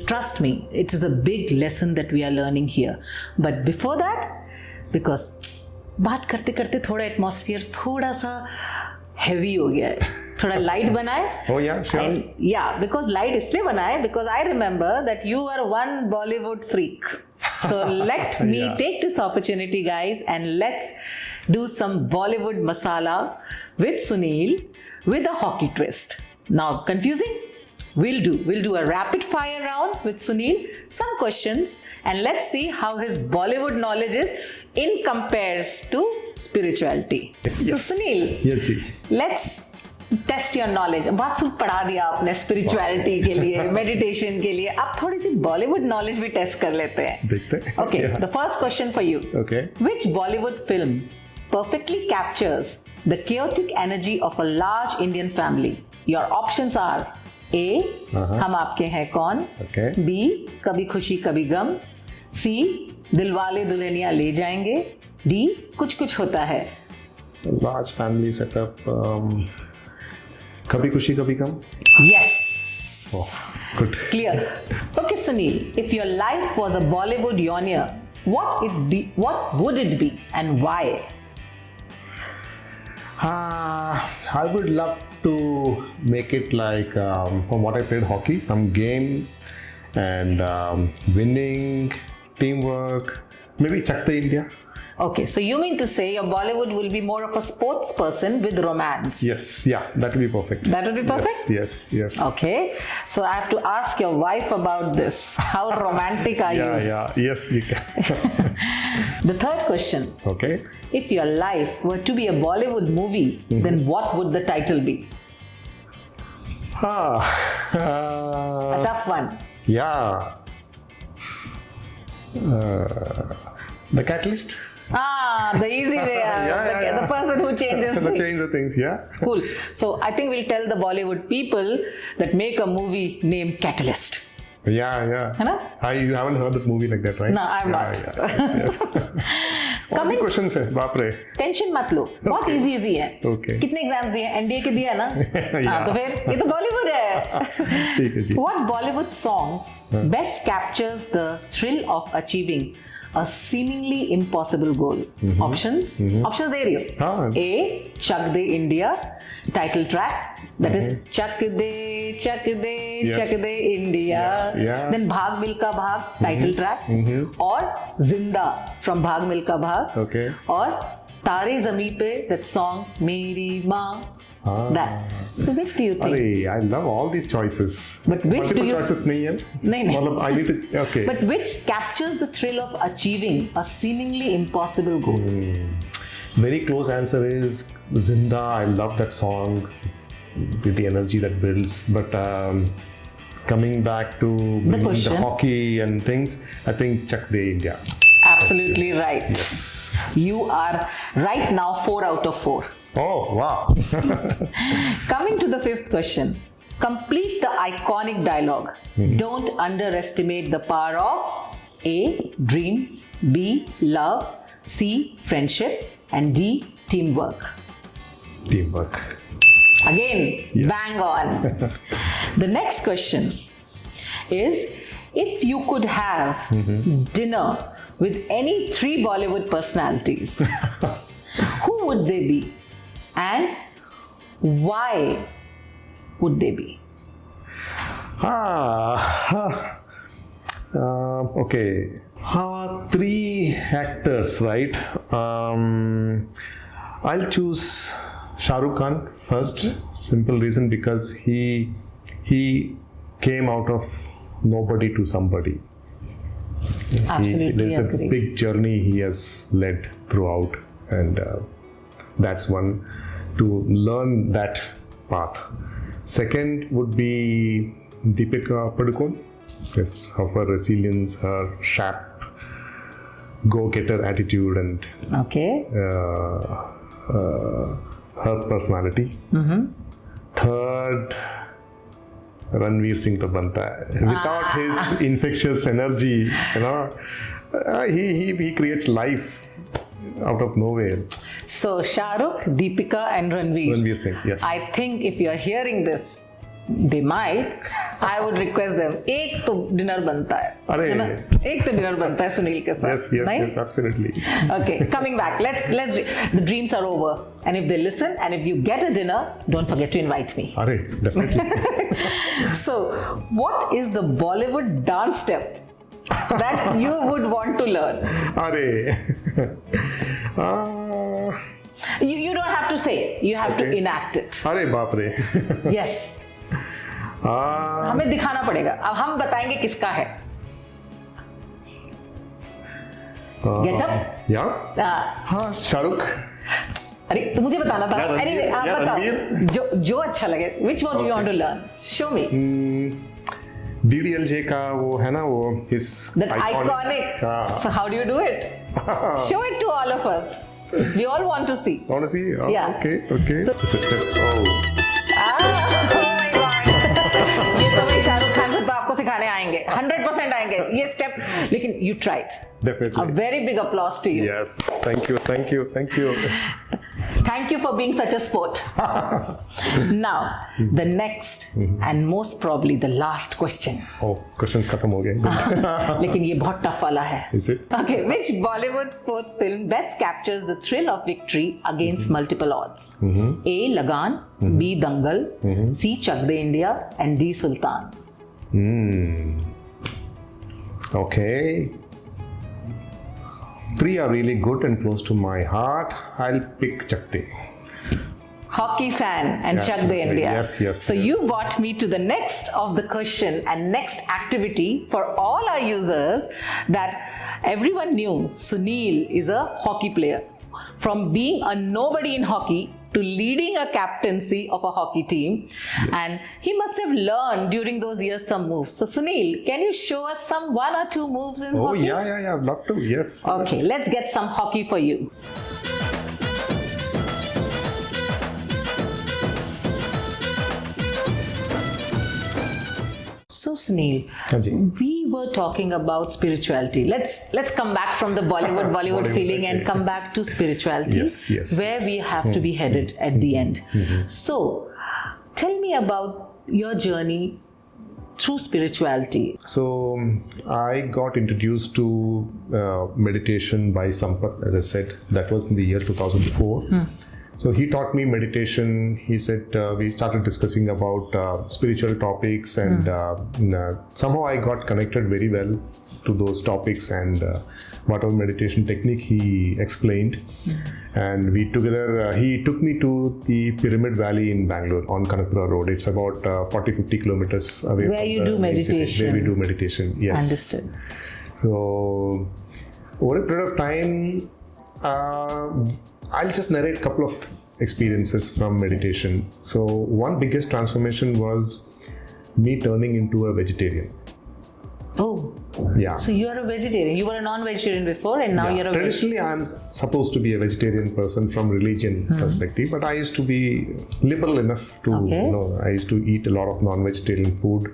Speaker 1: trust me, it is a big lesson that we are learning here. But before that, because बात करते करते थोड़ा एटमॉस्फेयर थोड़ा सा हेवी हो गया है, थोड़ा लाइट बनाए.
Speaker 2: Oh yeah, sure.
Speaker 1: And yeah, because light इसलिए बनाए because I remember that you are one Bollywood freak. So let me take this opportunity, guys, and let's do some Bollywood masala with Sunil with a hockey twist. Now, confusing? We'll do a rapid fire round with Sunil, some questions, and let's see how his Bollywood knowledge is in compares to spirituality.
Speaker 2: Yes.
Speaker 1: So Sunil,
Speaker 2: Yes, ji.
Speaker 1: let's test your knowledge, बहुत सब पढ़ा दिया आपने spirituality के लिए, meditation के लिए, अब थोड़ी सी बॉलीवुड नॉलेज भी टेस्ट कर लेते हैं.
Speaker 2: देखते हैं.
Speaker 1: Okay, the first question for you.
Speaker 2: Okay.
Speaker 1: Which Bollywood film perfectly captures the chaotic energy of a large Indian family? Your options are A. हम आपके हैं कौन.
Speaker 2: Okay.
Speaker 1: B. कभी खुशी कभी गम. C. दिलवाले दुल्हनिया ले जाएंगे. D. कुछ कुछ होता है.
Speaker 2: Large family setup. कभी खुशी कभी गम.
Speaker 1: Yes.
Speaker 2: Oh, good.
Speaker 1: Clear. Okay, Sunil. If your life was a Bollywood genre, what would it be and why?
Speaker 2: I would love to make it like from what I played hockey, some game and winning, teamwork, maybe Chakta India.
Speaker 1: Okay, so you mean to say your Bollywood will be more of a sports person with romance?
Speaker 2: Yes, yeah, that would be perfect.
Speaker 1: That would be perfect?
Speaker 2: Yes.
Speaker 1: Okay, so I have to ask your wife about this. How romantic are you?
Speaker 2: Yeah, yes, you can.
Speaker 1: The third question.
Speaker 2: Okay.
Speaker 1: If your life were to be a Bollywood movie, then what would the title be? A tough one.
Speaker 2: Yeah. The Catalyst.
Speaker 1: The easy way out. The person who changes
Speaker 2: The
Speaker 1: things.
Speaker 2: change the things, yeah.
Speaker 1: Cool. So I think we'll tell the Bollywood people that make a movie named Catalyst.
Speaker 2: Yeah.
Speaker 1: है ना?
Speaker 2: You haven't heard that movie like that, right?
Speaker 1: No, I'm not.
Speaker 2: Yes.
Speaker 1: Coming-
Speaker 2: questions है, बाप रे.
Speaker 1: Tension मत लो, बहुत easy है.
Speaker 2: Okay.
Speaker 1: कितने exams दिए? एनडीए के दिया ना? हाँ, तो फिर ये तो बॉलीवुड है.
Speaker 2: ठीक है जी.
Speaker 1: What Bollywood songs best captures the thrill of achieving a seemingly impossible goal? Options दे रही हो.
Speaker 2: हाँ.
Speaker 1: A. Chak De India, title track. That is Chak De,
Speaker 2: Yes.
Speaker 1: Chak De India.
Speaker 2: Yeah.
Speaker 1: Then Bhag Milka Bhag, title track. Or Zinda from Bhag Milka Bhag.
Speaker 2: Okay.
Speaker 1: Or Tare Zameen Pe, that song Meri Maan. That. So which do you think?
Speaker 2: अरे, I love all these choices.
Speaker 1: But which
Speaker 2: Multiple
Speaker 1: do you-
Speaker 2: choices नहीं है.
Speaker 1: नहीं.
Speaker 2: मतलब I need to. Okay.
Speaker 1: But which captures the thrill of achieving a seemingly impossible goal?
Speaker 2: Very close answer is Zinda. I love that song with the energy that builds. But coming back to the
Speaker 1: question.
Speaker 2: hockey and things, I think Chak De India.
Speaker 1: Absolutely right.
Speaker 2: Yes.
Speaker 1: You are right now 4 out of 4.
Speaker 2: Oh wow.
Speaker 1: Coming to the fifth question. Complete the iconic dialogue. Don't underestimate the power of A. Dreams, B. Love, C. Friendship, and D. Teamwork.
Speaker 2: Teamwork.
Speaker 1: Again, bang on. The next question is, if you could have dinner with any 3 Bollywood personalities, who would they be and why would they be?
Speaker 2: Okay. 3 actors, right? I'll choose Shah Rukh Khan first. Simple reason, because he came out of nobody to somebody.
Speaker 1: Absolutely
Speaker 2: There's a
Speaker 1: agree.
Speaker 2: big journey he has led throughout, and that's one, to learn that path. Second would be Deepika Padukone. Yes, of her resilience, her sharp go-getter attitude, and
Speaker 1: Okay.
Speaker 2: her personality. Third, Ranveer Singh to banta hai. Without his infectious energy, he creates life out of nowhere.
Speaker 1: So Shah Rukh, Deepika, and Ranveer.
Speaker 2: Ranveer Singh, yes.
Speaker 1: I think if you are hearing this, they might. I would request them. एक तो dinner बनता है.
Speaker 2: अरे.
Speaker 1: है ना? एक तो dinner बनता है सुनील के साथ.
Speaker 2: Yes, absolutely.
Speaker 1: Okay, coming back. Let's. The dreams are over, and if they listen, and if you get a dinner, don't forget to invite me.
Speaker 2: Arey, definitely.
Speaker 1: So, what is the Bollywood dance step that you would want to learn?
Speaker 2: Arey.
Speaker 1: You don't have to say. You have to
Speaker 2: Okay.
Speaker 1: enact it.
Speaker 2: अरे बाप रे.
Speaker 1: Yes. हमें दिखाना पड़ेगा. अब हम बताएंगे किसका है. Get up.
Speaker 2: Yeah. हाँ, शाहरुख.
Speaker 1: अरे तो मुझे बताना था.
Speaker 2: Yeah,
Speaker 1: Anyway, आप
Speaker 2: yeah,
Speaker 1: बताओ जो अच्छा लगे. Which one do you want to learn? Show me.
Speaker 2: DDLJ का वो है ना वो his
Speaker 1: That iconic. So how do you do it? Show it to all of us. We all want to see.
Speaker 2: Want to see? Oh,
Speaker 1: Yeah.
Speaker 2: Okay. The sister. Oh.
Speaker 1: Oh my God. ये तो भाई शाहरुख खान से तो आपको सिखाने आएंगे. 100% आएंगे. ये step. लेकिन you tried.
Speaker 2: Definitely.
Speaker 1: A very big applause to you.
Speaker 2: Yes. Thank you.
Speaker 1: Thank you for being such a sport. Now, the next and most probably the last question.
Speaker 2: Oh, questions खत्म हो गए.
Speaker 1: लेकिन ये बहुत tough वाला है.
Speaker 2: Is it?
Speaker 1: Okay, which Bollywood sports film best captures the thrill of victory against multiple odds? A. Lagan, B. Dangal, C. Chak De India, and D. Sultan.
Speaker 2: Okay. 3 are really good and close to my heart. I'll pick Chak De.
Speaker 1: Hockey fan and
Speaker 2: Yeah,
Speaker 1: Chak De India.
Speaker 2: Yes.
Speaker 1: So you brought me to the next of the question and next activity for all our users that everyone knew Sunil is a hockey player. From being a nobody in hockey to leading a captaincy of a hockey team. Yes. And he must have learned during those years some moves. So Sunil, can you show us some 1 or 2 moves in hockey?
Speaker 2: Oh yeah, I'd love to. Yes.
Speaker 1: Okay, let's get some hockey for you. So Sunil, we were talking about spirituality. Let's come back from the Bollywood feeling and come back to spirituality,
Speaker 2: yes.
Speaker 1: where we have to be headed at the end. So, tell me about your journey through spirituality.
Speaker 2: So I got introduced to meditation by Sampath, as I said. That was in the year 2004. So he taught me meditation. He said we started discussing about spiritual topics, and somehow I got connected very well to those topics and whatever meditation technique he explained. And we together, he took me to the Pyramid Valley in Bangalore on Kanakpura Road. It's about 40-50 kilometers away
Speaker 1: where
Speaker 2: from
Speaker 1: you do meditation.
Speaker 2: Where we do meditation, yes.
Speaker 1: Understood.
Speaker 2: So over a period of time, I'll just narrate a couple of experiences from meditation. So one biggest transformation was me turning into a vegetarian.
Speaker 1: Oh.
Speaker 2: Yeah.
Speaker 1: So you're a vegetarian. You were a non-vegetarian before, and now you're a
Speaker 2: Traditionally, I'm supposed to be a vegetarian person from religion perspective, but I used to be liberal enough to, I used to eat a lot of non-vegetarian food.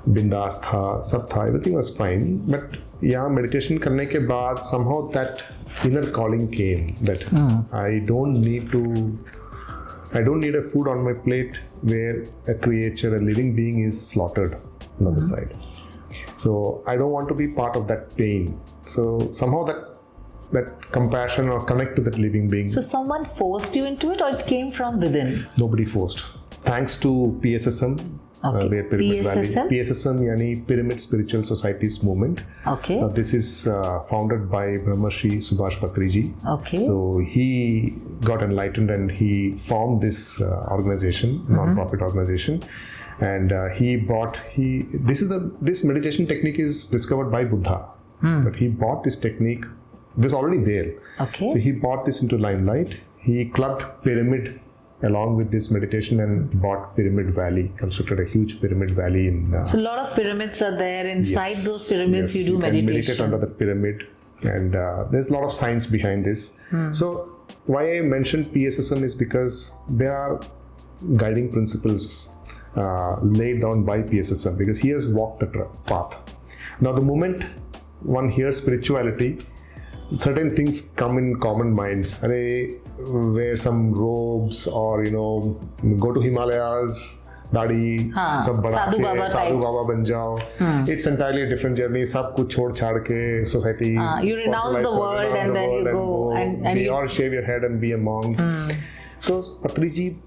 Speaker 2: Bindas tha, sab tha, everything was fine. But yeah, meditation करने के बाद somehow that inner calling came that I don't need a food on my plate where a creature, a living being is slaughtered on the other side. So I don't want to be part of that pain. So somehow that compassion or connect to that living being.
Speaker 1: So someone forced you into it, or it came from within?
Speaker 2: Nobody forced. Thanks to PSSM.
Speaker 1: Okay.
Speaker 2: Pyramid
Speaker 1: PSSM?
Speaker 2: Valley. PSSM yani Pyramid Spiritual Societies movement.
Speaker 1: Okay.
Speaker 2: This is founded by Brahmarshi Subhash Patriji.
Speaker 1: Okay.
Speaker 2: So he got enlightened and he formed this organization, non-profit organization. And this meditation technique is discovered by Buddha. But he brought this technique, this already there.
Speaker 1: Okay.
Speaker 2: So he brought this into limelight. He clubbed pyramid along with this meditation and bought Pyramid Valley, constructed a huge Pyramid Valley in...
Speaker 1: so a lot of pyramids are there. Inside those pyramids you do meditation.
Speaker 2: Can meditate under the pyramid, and there's a lot of science behind this. So why I mentioned PSSM is because there are guiding principles laid down by PSSM, because he has walked the path. Now the moment one hears spirituality, certain things come in common minds. Wear some robes, or go to Himalayas, dadi, sab bada
Speaker 1: Sadhu Baba
Speaker 2: Sadhu
Speaker 1: types.
Speaker 2: Baba ban jao. It's entirely a different journey. Sab kuch chhod chhad ke society.
Speaker 1: You renounce the world and then you go and
Speaker 2: you all shave your head and be a monk. So Patriji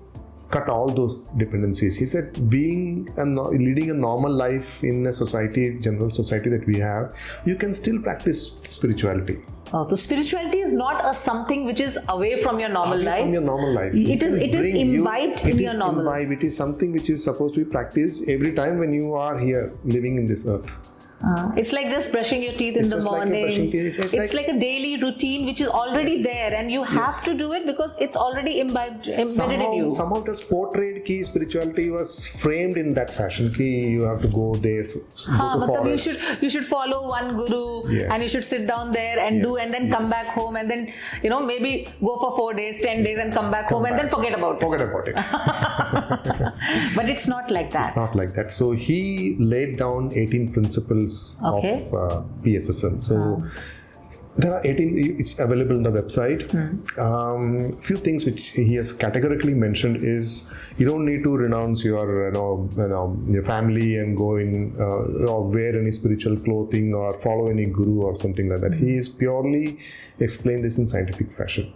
Speaker 2: cut all those dependencies. He said, leading a normal life in a society, general society that we have, you can still practice spirituality.
Speaker 1: Oh, so spirituality is not something which is away from your normal life.
Speaker 2: From your normal life.
Speaker 1: It is imbibed in your normal life.
Speaker 2: It is something which is supposed to be practiced every time when you are here living in this earth.
Speaker 1: It's like just brushing your teeth in the morning. It's like a daily routine which is already there, and you have to do it because it's already embedded in you.
Speaker 2: Somehow it was portrayed कि spirituality was framed in that fashion कि you have to go there.
Speaker 1: You should follow one guru, and you should sit down there and do, and then come back home, and then maybe go for 4 days, 10 days, and come back home, and then forget about it. But it's not like that.
Speaker 2: It's not like that. So he laid down 18 principles of PSSM. So there are 18. It's available on the website. Few things which he has categorically mentioned is you don't need to renounce your your family and go in or wear any spiritual clothing or follow any guru or something like that. He is purely explained this in scientific fashion.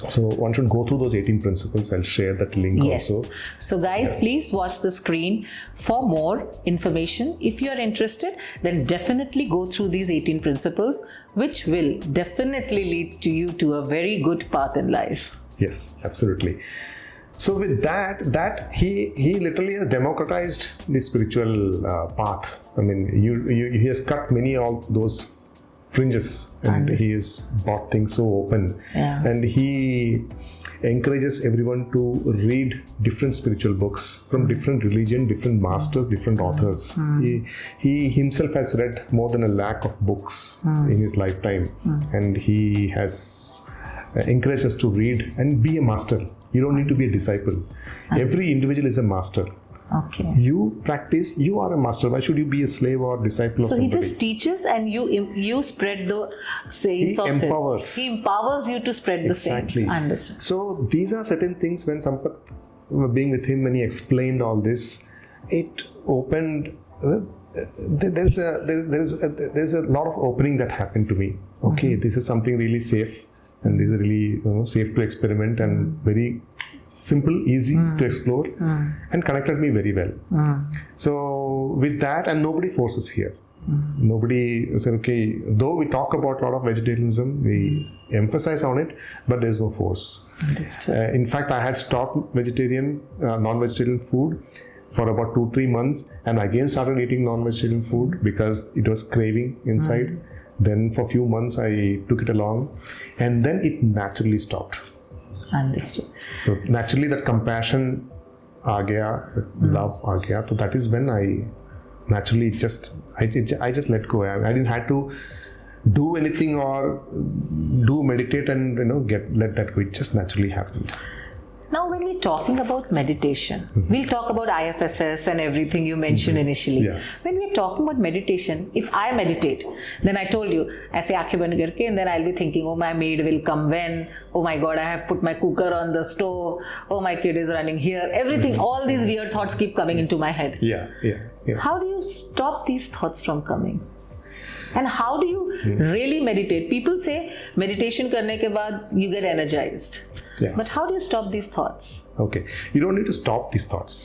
Speaker 2: So one should go through those 18 principles. I'll share that link also.
Speaker 1: So guys, please watch the screen for more information. If you're interested, then definitely go through these 18 principles, which will definitely lead you to a very good path in life.
Speaker 2: Yes, absolutely. So with that he literally has democratized the spiritual path. I mean, he has cut many of those fringes, and he has brought things so open, and he encourages everyone to read different spiritual books from different religion, different masters, different authors. He himself has read more than 1 lakh of books in his lifetime, and he has encouraged us to read and be a master. You don't need to be a disciple. Every individual is a master.
Speaker 1: Okay.
Speaker 2: You practice, you are a master. Why should you be a slave or disciple of somebody?
Speaker 1: So he just teaches, and you spread the sayings of his. He empowers you to spread the sayings. I understand.
Speaker 2: So these are certain things. When Sampath, being with him, when he explained all this, it opened. There's a lot of opening that happened to me. Okay, this is something really safe, and this is really safe to experiment and very simple, easy to explore, and connected me very well. So with that, and nobody forces here. Nobody said, okay, though we talk about a lot of vegetarianism, we emphasize on it, but there's no force. In fact, I had stopped non-vegetarian food for about 2-3 months, and again started eating non-vegetarian food because it was craving inside. Then for a few months I took it along, and then it naturally stopped.
Speaker 1: Understood.
Speaker 2: So naturally that compassion aa gaya, love aa gaya. So that is when I naturally just let go. I didn't have to do anything or meditate and let that go. It just naturally happened.
Speaker 1: Now, when we're talking about meditation, we'll talk about IFSS and everything you mentioned initially. When we're talking about meditation, if I meditate, then I told you, aise aankhein band karke, and then I'll be thinking, oh, my maid will come when? Oh my God, I have put my cooker on the stove. Oh, my kid is running here. Everything, all these weird thoughts keep coming into my head. How do you stop these thoughts from coming? And how do you really meditate? People say meditation karne ke baad you get energized. But how do you stop these thoughts?
Speaker 2: Okay, you don't need to stop these thoughts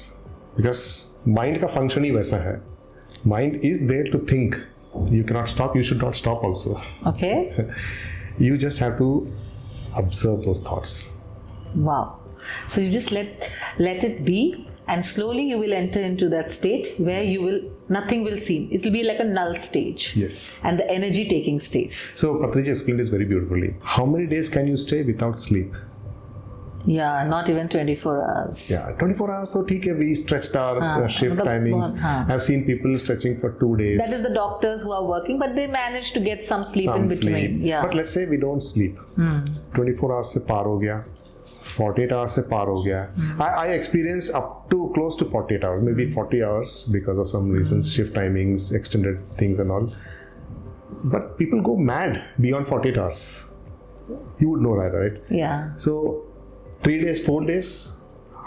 Speaker 2: because mind ka function hi waisa hai. Mind is there to think. You cannot stop. You should not stop also.
Speaker 1: Okay.
Speaker 2: You just have to observe those thoughts.
Speaker 1: Wow. So you just let it be, and slowly you will enter into that state where nothing will seem. It will be like a null stage.
Speaker 2: Yes.
Speaker 1: And the energy taking stage.
Speaker 2: So Patriji explained this very beautifully. How many days can you stay without sleep?
Speaker 1: Yeah, not even 24 hours.
Speaker 2: Yeah, 24 hours, so okay, we stretched our shift timings. I've seen people stretching for 2 days.
Speaker 1: That is the doctors who are working, but they manage to get some sleep in between. Yeah.
Speaker 2: But let's say we don't sleep. 24 hours se par ho gaya, 48 hours se par ho gaya. I experience up to close to 48 hours, maybe 40 hours because of some reasons, shift timings, extended things and all. But people go mad beyond 48 hours. You would know that, right?
Speaker 1: Yeah.
Speaker 2: So 3 days, 4 days,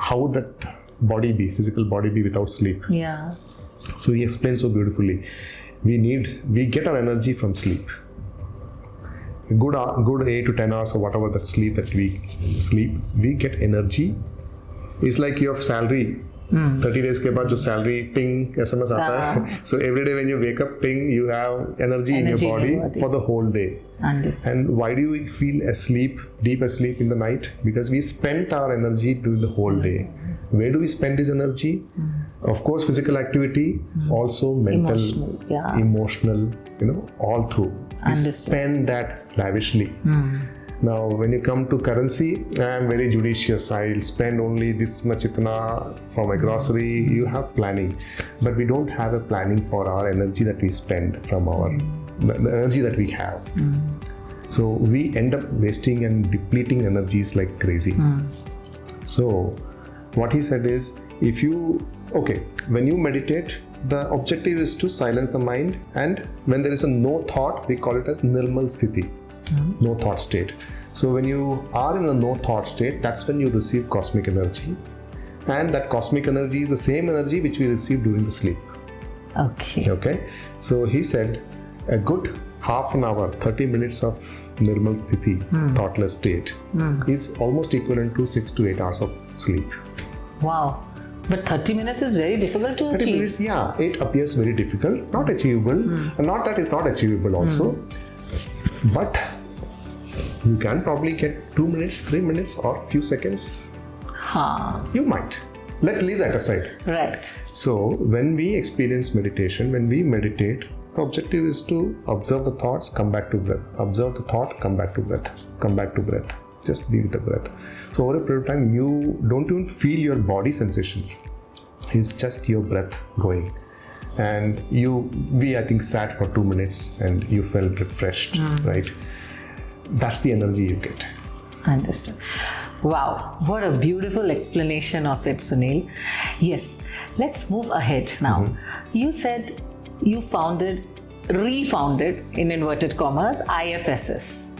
Speaker 2: how would that body be, physical body be without sleep?
Speaker 1: Yeah.
Speaker 2: So he explained so beautifully. We get our energy from sleep. Good 8 to 10 hours or whatever that sleep that we sleep, we get energy. It's like you have salary 30 days के बाद जो salary ting SMS आता है, so every day when you wake up ting, you have energy in your body for the whole day.
Speaker 1: Understand.
Speaker 2: And why do we feel deep asleep in the night? Because we spent our energy during the whole day. Where do we spend this energy? Of course, physical activity, also mental, emotional, all through. We spend that lavishly. Now, when you come to currency, I am very judicious. I'll spend only this much itna for my grocery. You have planning, but we don't have a planning for our energy that we spend from the energy that we have. So we end up wasting and depleting energies like crazy. So what he said is, when you meditate, the objective is to silence the mind, and when there is a no thought, we call it as nirmal sthiti. No thought state. So when you are in a no thought state, that's when you receive cosmic energy, and that cosmic energy is the same energy which we receive during the sleep. Okay. So he said a good half an hour, 30 minutes of nirmal sthiti, thoughtless state, is almost equivalent to 6 to 8 hours of sleep.
Speaker 1: Wow. But 30 minutes is very difficult to
Speaker 2: 30
Speaker 1: achieve.
Speaker 2: Minutes, it appears very difficult, not achievable, and not that it's not achievable also. But you can probably get 2 minutes, 3 minutes, or few seconds. You might. Let's leave that aside.
Speaker 1: Right.
Speaker 2: So when we experience meditation, when we meditate, the objective is to observe the thoughts, come back to breath. Observe the thought, come back to breath. Come back to breath. Just be with the breath. So over a period of time, you don't even feel your body sensations. It's just your breath going. And we I think sat for 2 minutes and you felt refreshed, right? That's the energy you get.
Speaker 1: I understand. Wow, what a beautiful explanation of it, Sunil. Yes, let's move ahead now. You said you refounded in inverted commas, IFSS.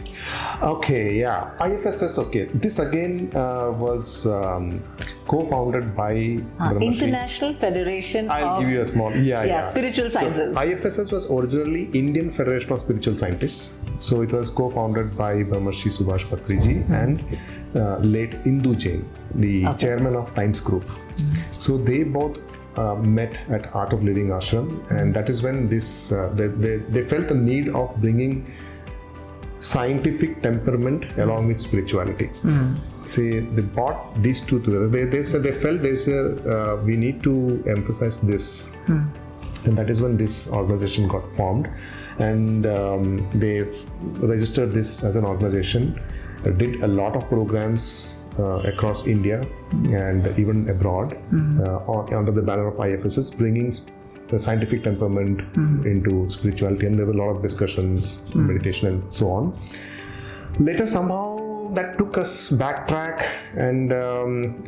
Speaker 2: Okay, yeah, IFSS. Okay, this again was co-founded by
Speaker 1: International Federation
Speaker 2: I'll give you a small
Speaker 1: Spiritual Sciences.
Speaker 2: So, IFSS was originally Indian Federation of Spiritual Scientists. So it was co-founded by Brahmarshi Subhash Patriji and late Indu Jain, the chairman of Times Group. So they both met at Art of Living Ashram, and that is when this they felt the need of bringing scientific temperament along with spirituality. See, they brought these two together. They felt we need to emphasize this, and that is when this organization got formed, and they registered this as an organization, did a lot of programs across India and even abroad under the banner of IFSS, bringing the scientific temperament into spirituality, and there were a lot of discussions, meditation and so on. Later somehow that took us backtrack, and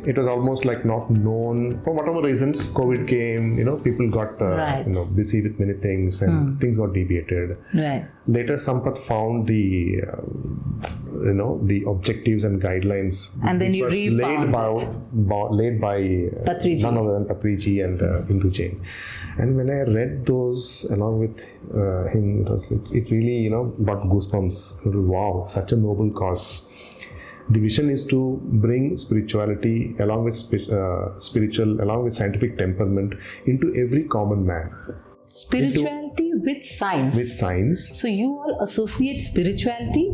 Speaker 2: it was almost like not known for whatever reasons. COVID came, people got busy with many things, and things got deviated.
Speaker 1: Right.
Speaker 2: Later Sampath found the objectives and guidelines,
Speaker 1: and then you
Speaker 2: laid by
Speaker 1: Patriji.
Speaker 2: None other than Patriji and Indu Jain. And when I read those along with him, it really brought goosebumps. Wow, such a noble cause. The vision is to bring spirituality along with scientific temperament into every common man.
Speaker 1: Spirituality with science.
Speaker 2: With science.
Speaker 1: So you all associate spirituality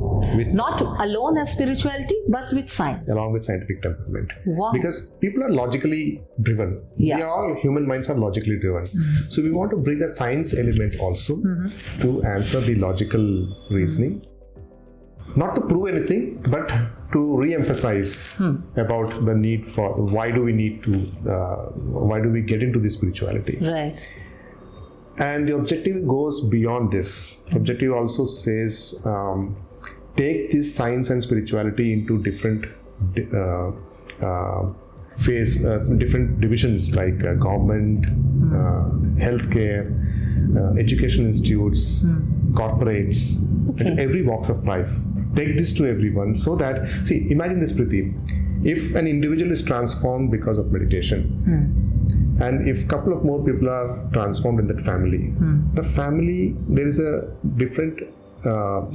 Speaker 1: not alone as spirituality, but with science.
Speaker 2: Along with scientific temperament.
Speaker 1: Wow.
Speaker 2: Because people are logically driven.
Speaker 1: Yeah.
Speaker 2: All human minds are logically driven. So we want to bring that science element also to answer the logical reasoning. Not to prove anything, but to re-emphasize about the need for why do we get into this spirituality.
Speaker 1: Right.
Speaker 2: And the objective goes beyond this. Objective also says, take this science and spirituality into different different divisions like government, healthcare, education institutes, corporates, and every walks of life. Take this to everyone so that, imagine this, Preeti. If an individual is transformed because of meditation, and if a couple of more people are transformed in that family, the family, there is a different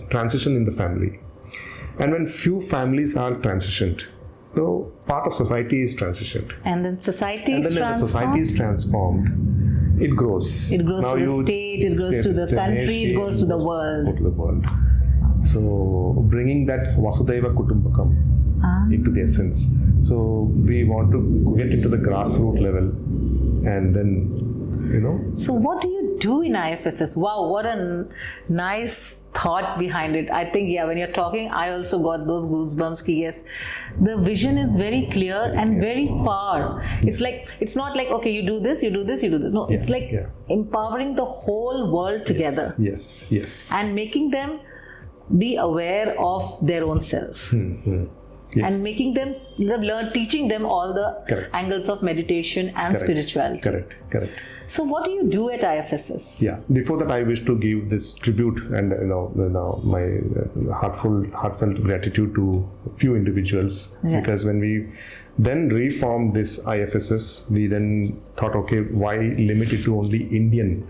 Speaker 2: transition in the family. And when few families are transitioned, So part of society is transitioned.
Speaker 1: And then society
Speaker 2: And
Speaker 1: is
Speaker 2: then when the society is transformed, it grows.
Speaker 1: It grows to the state, it goes to the country, it goes to the world.
Speaker 2: Go to the world. So bringing that Vasudhaiva Kutumbakam into the essence. So we want to get into the grassroots level and then, you know.
Speaker 1: So what do you do in IFSS? Wow, what a nice thought behind it. I think, when you're talking, I also got those goosebumps. Yes, the vision is very clear and very far. It's like, it's not like, okay, you do this, you do this, you do this. No, it's like empowering the whole world together.
Speaker 2: Yes.
Speaker 1: And making them be aware of their own self.
Speaker 2: Yes.
Speaker 1: And making them learn, teaching them all the angles of meditation and spirituality.
Speaker 2: Correct.
Speaker 1: So what do you do at IFSS?
Speaker 2: Yeah. Before that, I wish to give this tribute and my heartfelt gratitude to a few individuals, because when we then reformed this IFSS, we then thought, okay, why limit it to only Indian?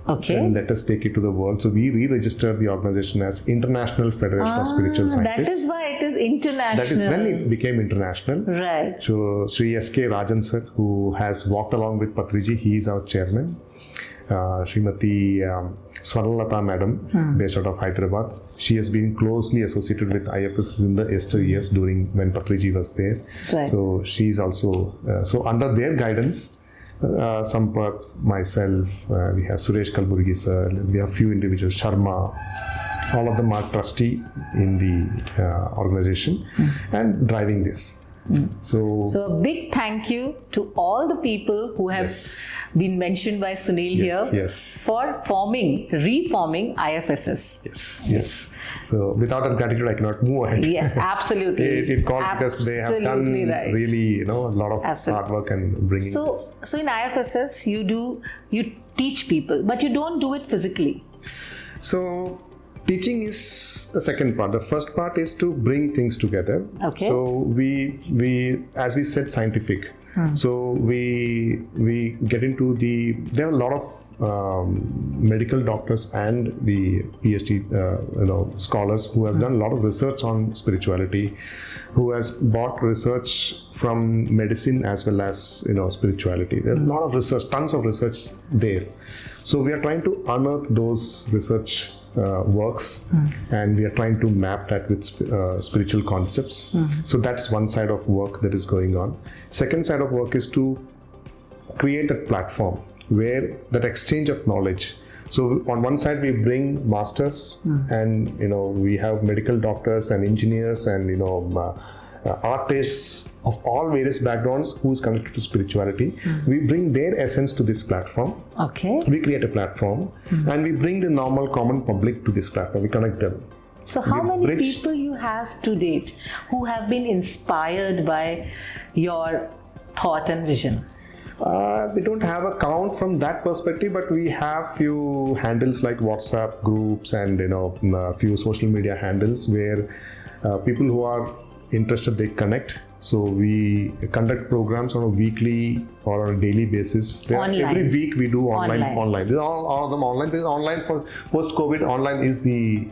Speaker 1: Okay.
Speaker 2: And let us take it to the world. So we re-registered the organization as International Federation of Spiritual Scientists.
Speaker 1: That is why it is international.
Speaker 2: That is when it became international.
Speaker 1: Right.
Speaker 2: So Sri S.K. Rajan sir, who has walked along with Patriji, he is our chairman. Srimati Swarnalata madam, based out of Hyderabad. She has been closely associated with IFSS in the yester years during when Patriji was there.
Speaker 1: Right.
Speaker 2: So she is also, so under their guidance, Sampath, myself, we have Suresh Kalburgi sir, we have few individuals, Sharma, all of them are trustee in the organization and driving this. So
Speaker 1: a big thank you to all the people who have been mentioned by Sunil here for reforming IFSS.
Speaker 2: Yes. So without that gratitude, I cannot move ahead.
Speaker 1: Yes, absolutely.
Speaker 2: It calls because they have done really, a lot of hard work and bringing this.
Speaker 1: So in IFSS, you teach people, but you don't do it physically.
Speaker 2: So teaching is the second part. The first part is to bring things together.
Speaker 1: Okay.
Speaker 2: So we as we said, scientific. So we get into there are a lot of medical doctors and the PhD scholars who has done a lot of research on spirituality, who has brought research from medicine as well as spirituality. There are a lot of research, tons of research there. So we are trying to unearth those research works, and we are trying to map that with spiritual concepts. So that's one side of work that is going on. Second side of work is to create a platform where that exchange of knowledge. So on one side we bring masters, and we have medical doctors and engineers and artists of all various backgrounds who is connected to spirituality. We bring their essence to this platform.
Speaker 1: Okay.
Speaker 2: We create a platform and we bring the normal common public to this platform. We connect them.
Speaker 1: So how many people you have to date who have been inspired by your thought and vision?
Speaker 2: We don't have a count from that perspective, but we have few handles like WhatsApp groups and few social media handles where people who are interested, they connect. So we conduct programs on a weekly or on a daily basis.
Speaker 1: Online.
Speaker 2: Every week we do online. These are all of them online. Because online for post-COVID, online is the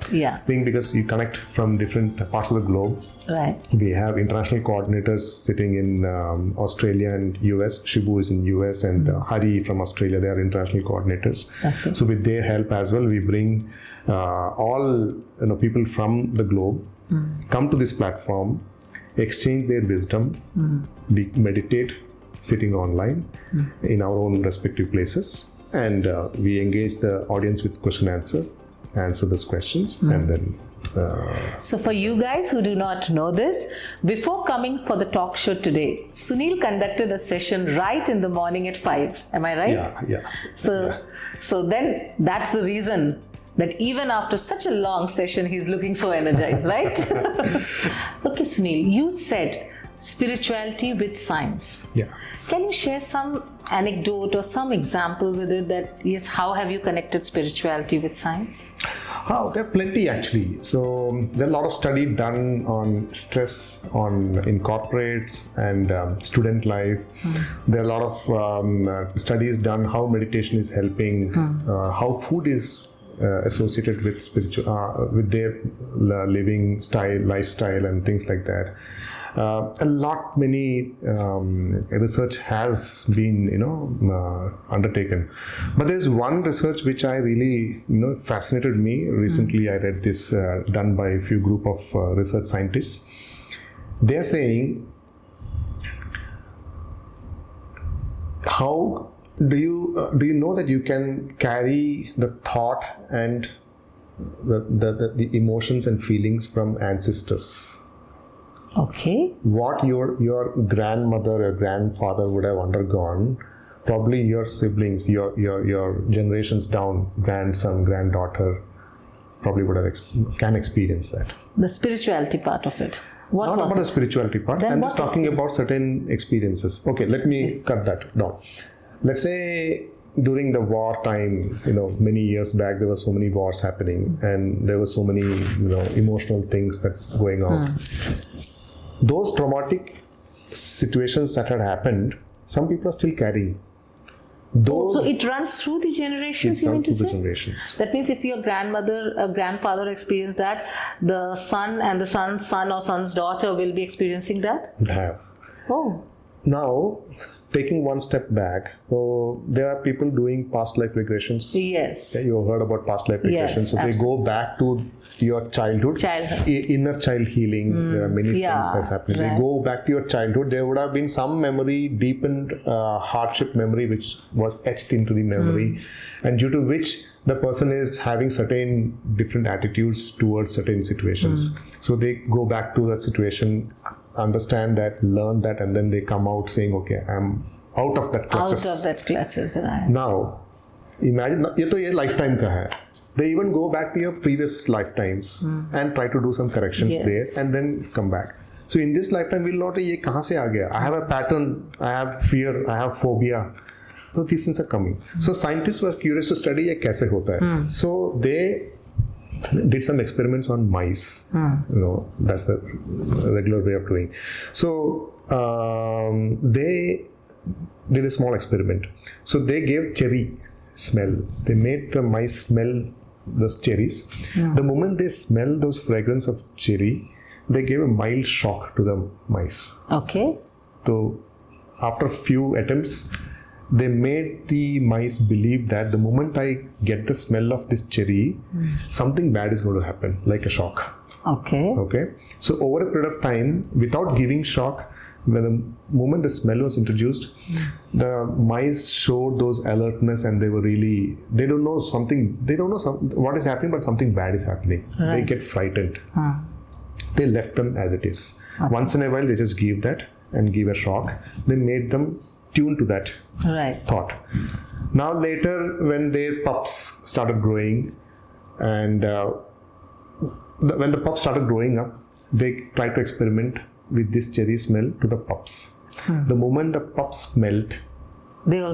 Speaker 2: thing because you connect from different parts of the globe.
Speaker 1: Right.
Speaker 2: We have international coordinators sitting in Australia and US. Shibu is in US and Hari from Australia. They are international coordinators.
Speaker 1: Okay.
Speaker 2: So with their help as well, we bring all people from the globe come to this platform, exchange their wisdom, meditate, sitting online in our own respective places, and we engage the audience with answer those questions, and then.
Speaker 1: So for you guys who do not know this, before coming for the talk show today, Sunil conducted a session right in the morning at 5. Am I right?
Speaker 2: Yeah.
Speaker 1: So then that's the reason that even after such a long session, he's looking so energized, right? Okay, Sunil, you said spirituality with science.
Speaker 2: Yeah.
Speaker 1: Can you share some anecdote or some example with it that, yes, how have you connected spirituality with science?
Speaker 2: Oh, there are plenty actually. So there are a lot of study done on stress in corporates and student life. There are a lot of studies done how meditation is helping, how food is associated with with their living style, lifestyle, and things like that. many research has been undertaken, but there's one research which I really fascinated me recently. I read this done by a few group of research scientists. They're saying, how do you know that you can carry the thought and the emotions and feelings from ancestors?
Speaker 1: Okay.
Speaker 2: What your grandmother or grandfather would have undergone, probably your siblings, your generations down, grandson, granddaughter, probably would have can experience that.
Speaker 1: The spirituality part of it. What
Speaker 2: Not
Speaker 1: was
Speaker 2: about
Speaker 1: it?
Speaker 2: the spirituality part.
Speaker 1: Then
Speaker 2: I'm
Speaker 1: what
Speaker 2: just talking about certain experiences. Okay, let me cut that down. Let's say during the war time, many years back, there were so many wars happening, and there were so many, emotional things that's going on. Those traumatic situations that had happened, some people are still carrying.
Speaker 1: So it runs through the generations, you mean to say?
Speaker 2: Generations.
Speaker 1: That means if your grandmother or grandfather experienced that, the son and the son's son or son's daughter will be experiencing that?
Speaker 2: Would have.
Speaker 1: Oh.
Speaker 2: Now, taking one step back, so there are people doing past life regressions.
Speaker 1: Yes.
Speaker 2: Yeah, you have heard about past life regressions.
Speaker 1: Yes,
Speaker 2: So they go back to your childhood. Inner child healing. There are many things that happen.
Speaker 1: Right.
Speaker 2: They go back to your childhood. There would have been some memory, deepened hardship memory, which was etched into the memory, and due to which the person is having certain different attitudes towards certain situations. So they go back to that situation, understand that, learn that, and then they come out saying, okay, I'm out of that clutches.
Speaker 1: Out of that clutches, right.
Speaker 2: Now, imagine, ये तो ये lifetime का है. They even go back to your previous lifetimes and try to do some corrections there and then come back. So in this lifetime, we'll not ये कहाँ से आ गया? I have a pattern, I have fear, I have phobia. So these things are coming. So scientists were curious to study ये कैसे होता है. So they did some experiments on mice. That's the regular way of doing. So they did a small experiment. So they gave cherry smell. They made the mice smell those cherries. The moment they smell those fragrance of cherry, they gave a mild shock to the mice.
Speaker 1: Okay.
Speaker 2: So after a few attempts, they made the mice believe that the moment I get the smell of this cherry, something bad is going to happen, like a shock.
Speaker 1: Okay.
Speaker 2: Okay. So over a period of time, without giving shock, when the moment the smell was introduced, the mice showed those alertness, and they were really, they don't know what is happening, but something bad is happening. Right. They get frightened. They left them as it is. Okay. Once in a while, they just give that and give a shock. They made them tune to that thought. Now later, when their pups started growing, and when the pups started growing up, they tried to experiment with this cherry smell to the pups. The moment the pups smelled, they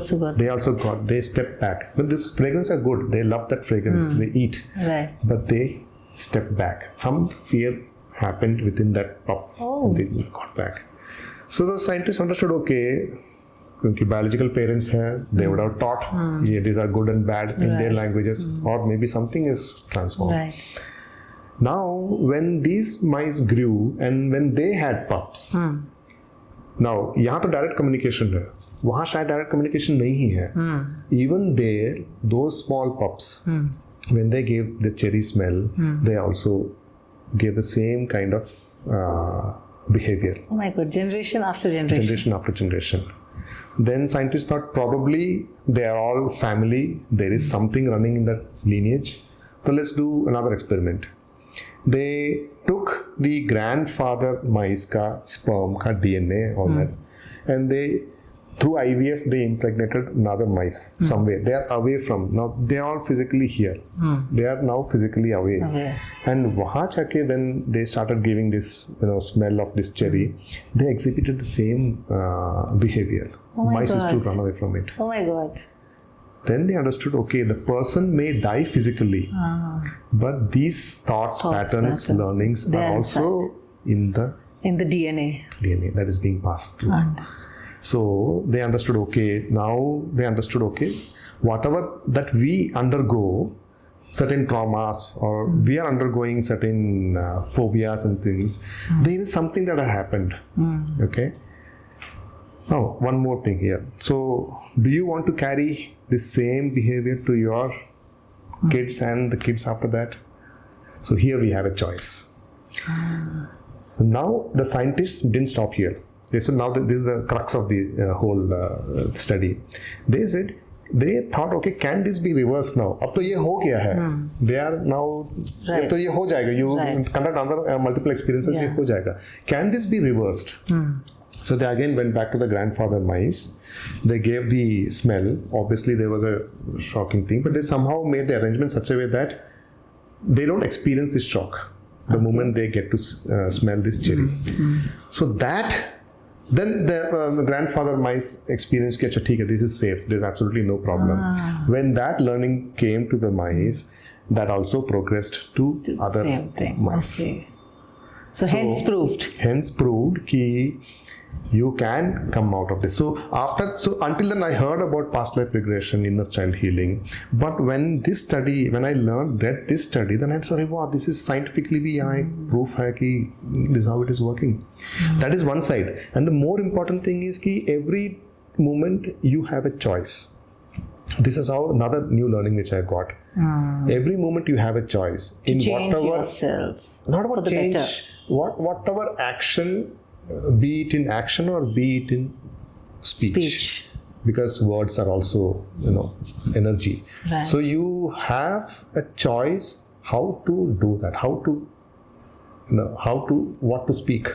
Speaker 2: stepped back. But this fragrance are good. They love that fragrance. They eat. Right. But they stepped back. Some fear happened within that pup. And they got back. So the scientists understood, okay, because biological parents हैं, they would have taught these are good and bad in their languages, or maybe something is transformed. Right. Now, when these mice grew and when they had pups, now यहाँ तो direct communication है, वहाँ शायद direct communication नहीं है. Even there, those small pups, when they gave the cherry smell, they also gave the same kind of behavior. Oh my God! Generation after generation. Generation after generation. Then scientists thought probably they are all family. There is something running in that lineage. So let's do another experiment. They took the grandfather mice ka sperm ka DNA, all that, and they through IVF they impregnated another mice somewhere. They are away from, now they are all physically here. They are now physically away. And wahan jaake when they started giving this smell of this cherry, they exhibited the same behavior. Mice used to run away from it. Oh my God. Then they understood, okay, the person may die physically, but these thoughts, patterns, learnings are also in the DNA that is being passed through. So they understood, okay, whatever that we undergo, certain traumas, or we are undergoing certain phobias and things, there is something that has happened. Okay. Oh, one more thing here. So, do you want to carry the same behavior to your kids and the kids after that? So here we have a choice. So now the scientists didn't stop here. They said, now this is the crux of the whole study. They said, they thought, okay, can this be reversed now? अब तो ये हो गया है. They are now, अब तो ये हो जाएगा. You conduct other multiple experiences, ये हो जाएगा. Can this be reversed? So they again went back to the grandfather mice. They gave the smell. Obviously, there was a shocking thing, but they somehow made the arrangement such a way that they don't experience this shock the moment they get to smell this cherry. So that, then the grandfather mice experienced, this is safe, there's absolutely no problem. When that learning came to the mice, that also progressed to other
Speaker 1: same thing.
Speaker 2: mice.
Speaker 1: Okay. So hence
Speaker 2: proved that you can come out of this. So until then I heard about past life regression, inner child healing. But when I read this study, then I'm sorry, wow, this is scientifically proof hai ki this is how it is working. That is one side. And the more important thing is that every moment you have a choice. This is how another new learning which I got. Every moment you have a choice.
Speaker 1: To change yourself.
Speaker 2: Not about change. Whatever action, be it in action or be it in speech. Because words are also, energy. Right. So you have a choice how to do that, what to speak,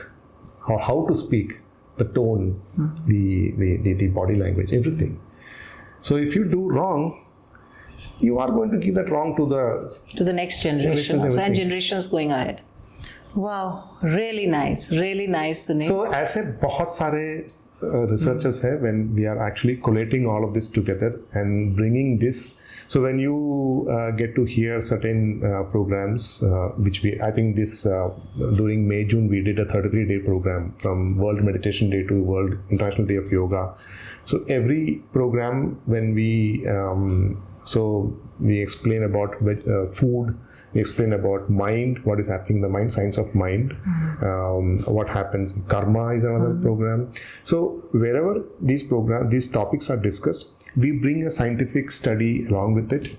Speaker 2: how to speak, the tone, the body language, everything. So if you do wrong, you are going to give that wrong to the
Speaker 1: next generation and generations going ahead. Wow, really nice, Sunil.
Speaker 2: So as a बहुत सारे researchers have, when we are actually collating all of this together and bringing this. So when you get to hear certain programs, I think during May, June, we did a 33-day program from World Meditation Day to World International Day of Yoga. So every program, when we explain about food, we explain about mind, what is happening in the mind, science of mind, what happens. Karma is another program. So wherever these topics are discussed, we bring a scientific study along with it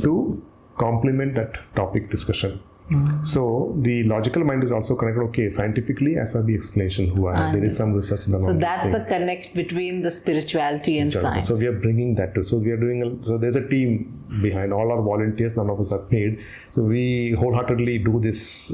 Speaker 2: to complement that topic discussion. So the logical mind is also connected. Okay, scientifically, as the explanation there is some research done.
Speaker 1: So that's the connect between the spirituality and science.
Speaker 2: So we are bringing that too. So we are so there's a team behind. All our volunteers, none of us are paid. So we wholeheartedly do this,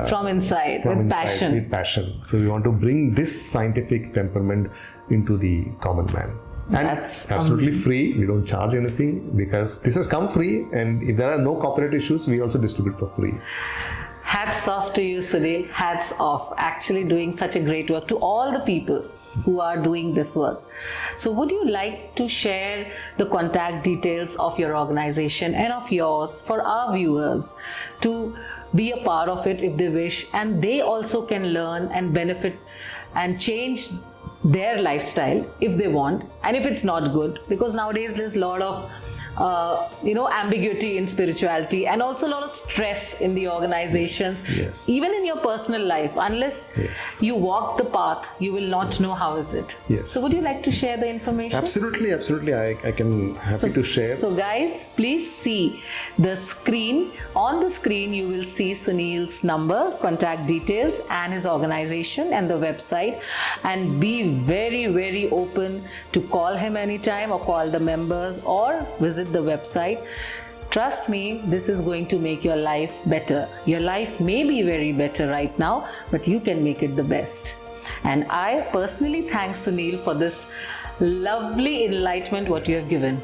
Speaker 1: from inside, with passion.
Speaker 2: With passion. So we want to bring this scientific temperament into the common man. And that's absolutely free. We don't charge anything because this has come free, and if there are no copyright issues, we also distribute for free.
Speaker 1: Hats off to you, Sunil. Hats off. Actually doing such a great work to all the people who are doing this work. So would you like to share the contact details of your organization and of yours for our viewers to be a part of it if they wish, and they also can learn and benefit and change their lifestyle if they want, and if it's not good, because nowadays there's a lot of ambiguity in spirituality and also a lot of stress in the organizations.
Speaker 2: Yes.
Speaker 1: Even in your personal life, unless you walk the path, you will not know how is it.
Speaker 2: Yes.
Speaker 1: So would you like to share the information?
Speaker 2: Absolutely. I can happy to share.
Speaker 1: So guys, please see the screen. On the screen you will see Sunil's number, contact details and his organization and the website, and be very, very open to call him anytime or call the members or visit the website. Trust me, this is going to make your life better. Your life may be very better right now, but you can make it the best. And I personally thank Sunil for this lovely enlightenment what you have given.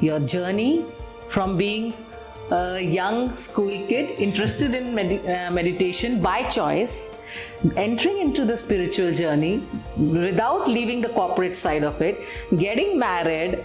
Speaker 1: Your journey from being a young school kid interested in meditation by choice, entering into the spiritual journey without leaving the corporate side of it, getting married,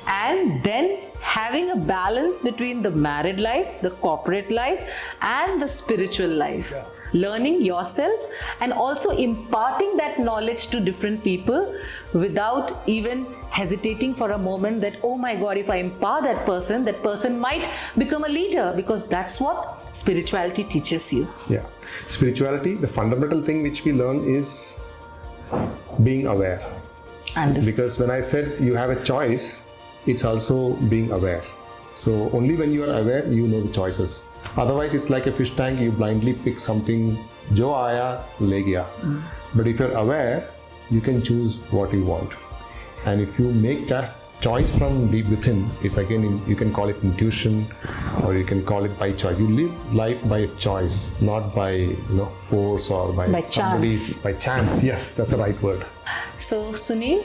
Speaker 1: and then having a balance between the married life, the corporate life, and the spiritual life. learning yourself and also imparting that knowledge to different people without even hesitating for a moment that, oh my God, if I impart that person might become a leader, because that's what spirituality teaches you.
Speaker 2: Yeah. Spirituality, the fundamental thing which we learn is being aware. Because when I said you have a choice, it's also being aware. So only when you are aware, you know the choices. Otherwise, it's like a fish tank, you blindly pick something, jo aaya, le gaya. But if you're aware, you can choose what you want. And if you make that choice from deep within, it's again, you can call it intuition, or you can call it by choice. You live life by choice, not by force or by somebody's, by chance. Yes, that's the right word.
Speaker 1: So Sunil,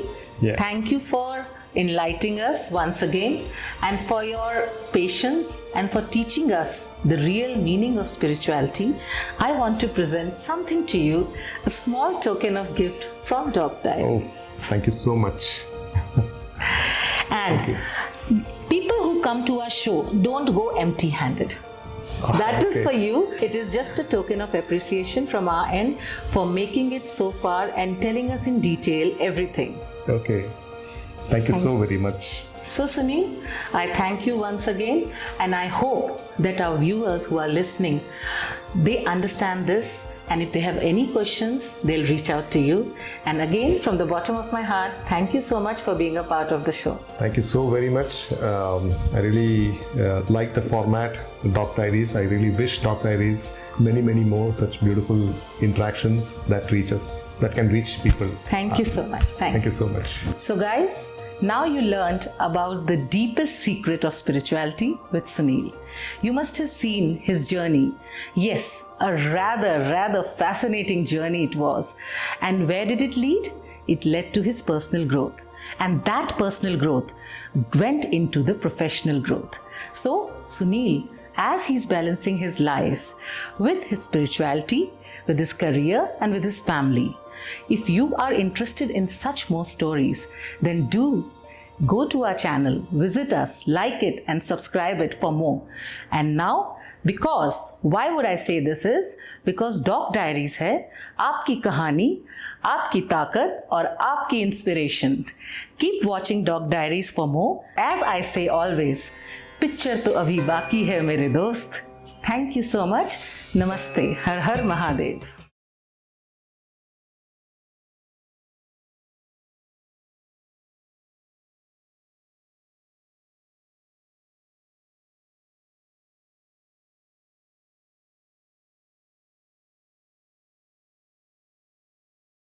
Speaker 1: thank you for enlightening us once again, and for your patience and for teaching us the real meaning of spirituality. I want to present something to you, a small token of gift from Doc Diaries.
Speaker 2: Oh, thank you so much.
Speaker 1: And people who come to our show don't go empty-handed. That is for you. It is just a token of appreciation from our end for making it so far and telling us in detail everything.
Speaker 2: Okay. Thank you so very much.
Speaker 1: So Sunil, I thank you once again, and I hope that our viewers who are listening, they understand this, and if they have any questions, they'll reach out to you. And again, from the bottom of my heart, thank you so much for being a part of the show.
Speaker 2: Thank you so very much. I really like the format, Doc Diaries. I really wish Doc Diaries many more such beautiful interactions that can reach people.
Speaker 1: Thank you so much.
Speaker 2: Thank you so much.
Speaker 1: So guys, now you learned about the deepest secret of spirituality with Sunil. You must have seen his journey. Yes, a rather fascinating journey it was. And where did it lead? It led to his personal growth. And that personal growth went into the professional growth. So Sunil, as he's balancing his life with his spirituality, with his career and with his family, if you are interested in such more stories, then do go to our channel, visit us, like it and subscribe it for more. And now, why would I say this is? Because Doc Diaries hai Aap Ki Kahani, Aap Ki Taakat aur Aap Ki Inspiration. Keep watching Doc Diaries for more. As I say always, picture to abhi baki hai mere dost. Thank you so much. Namaste. Har Har Mahadev.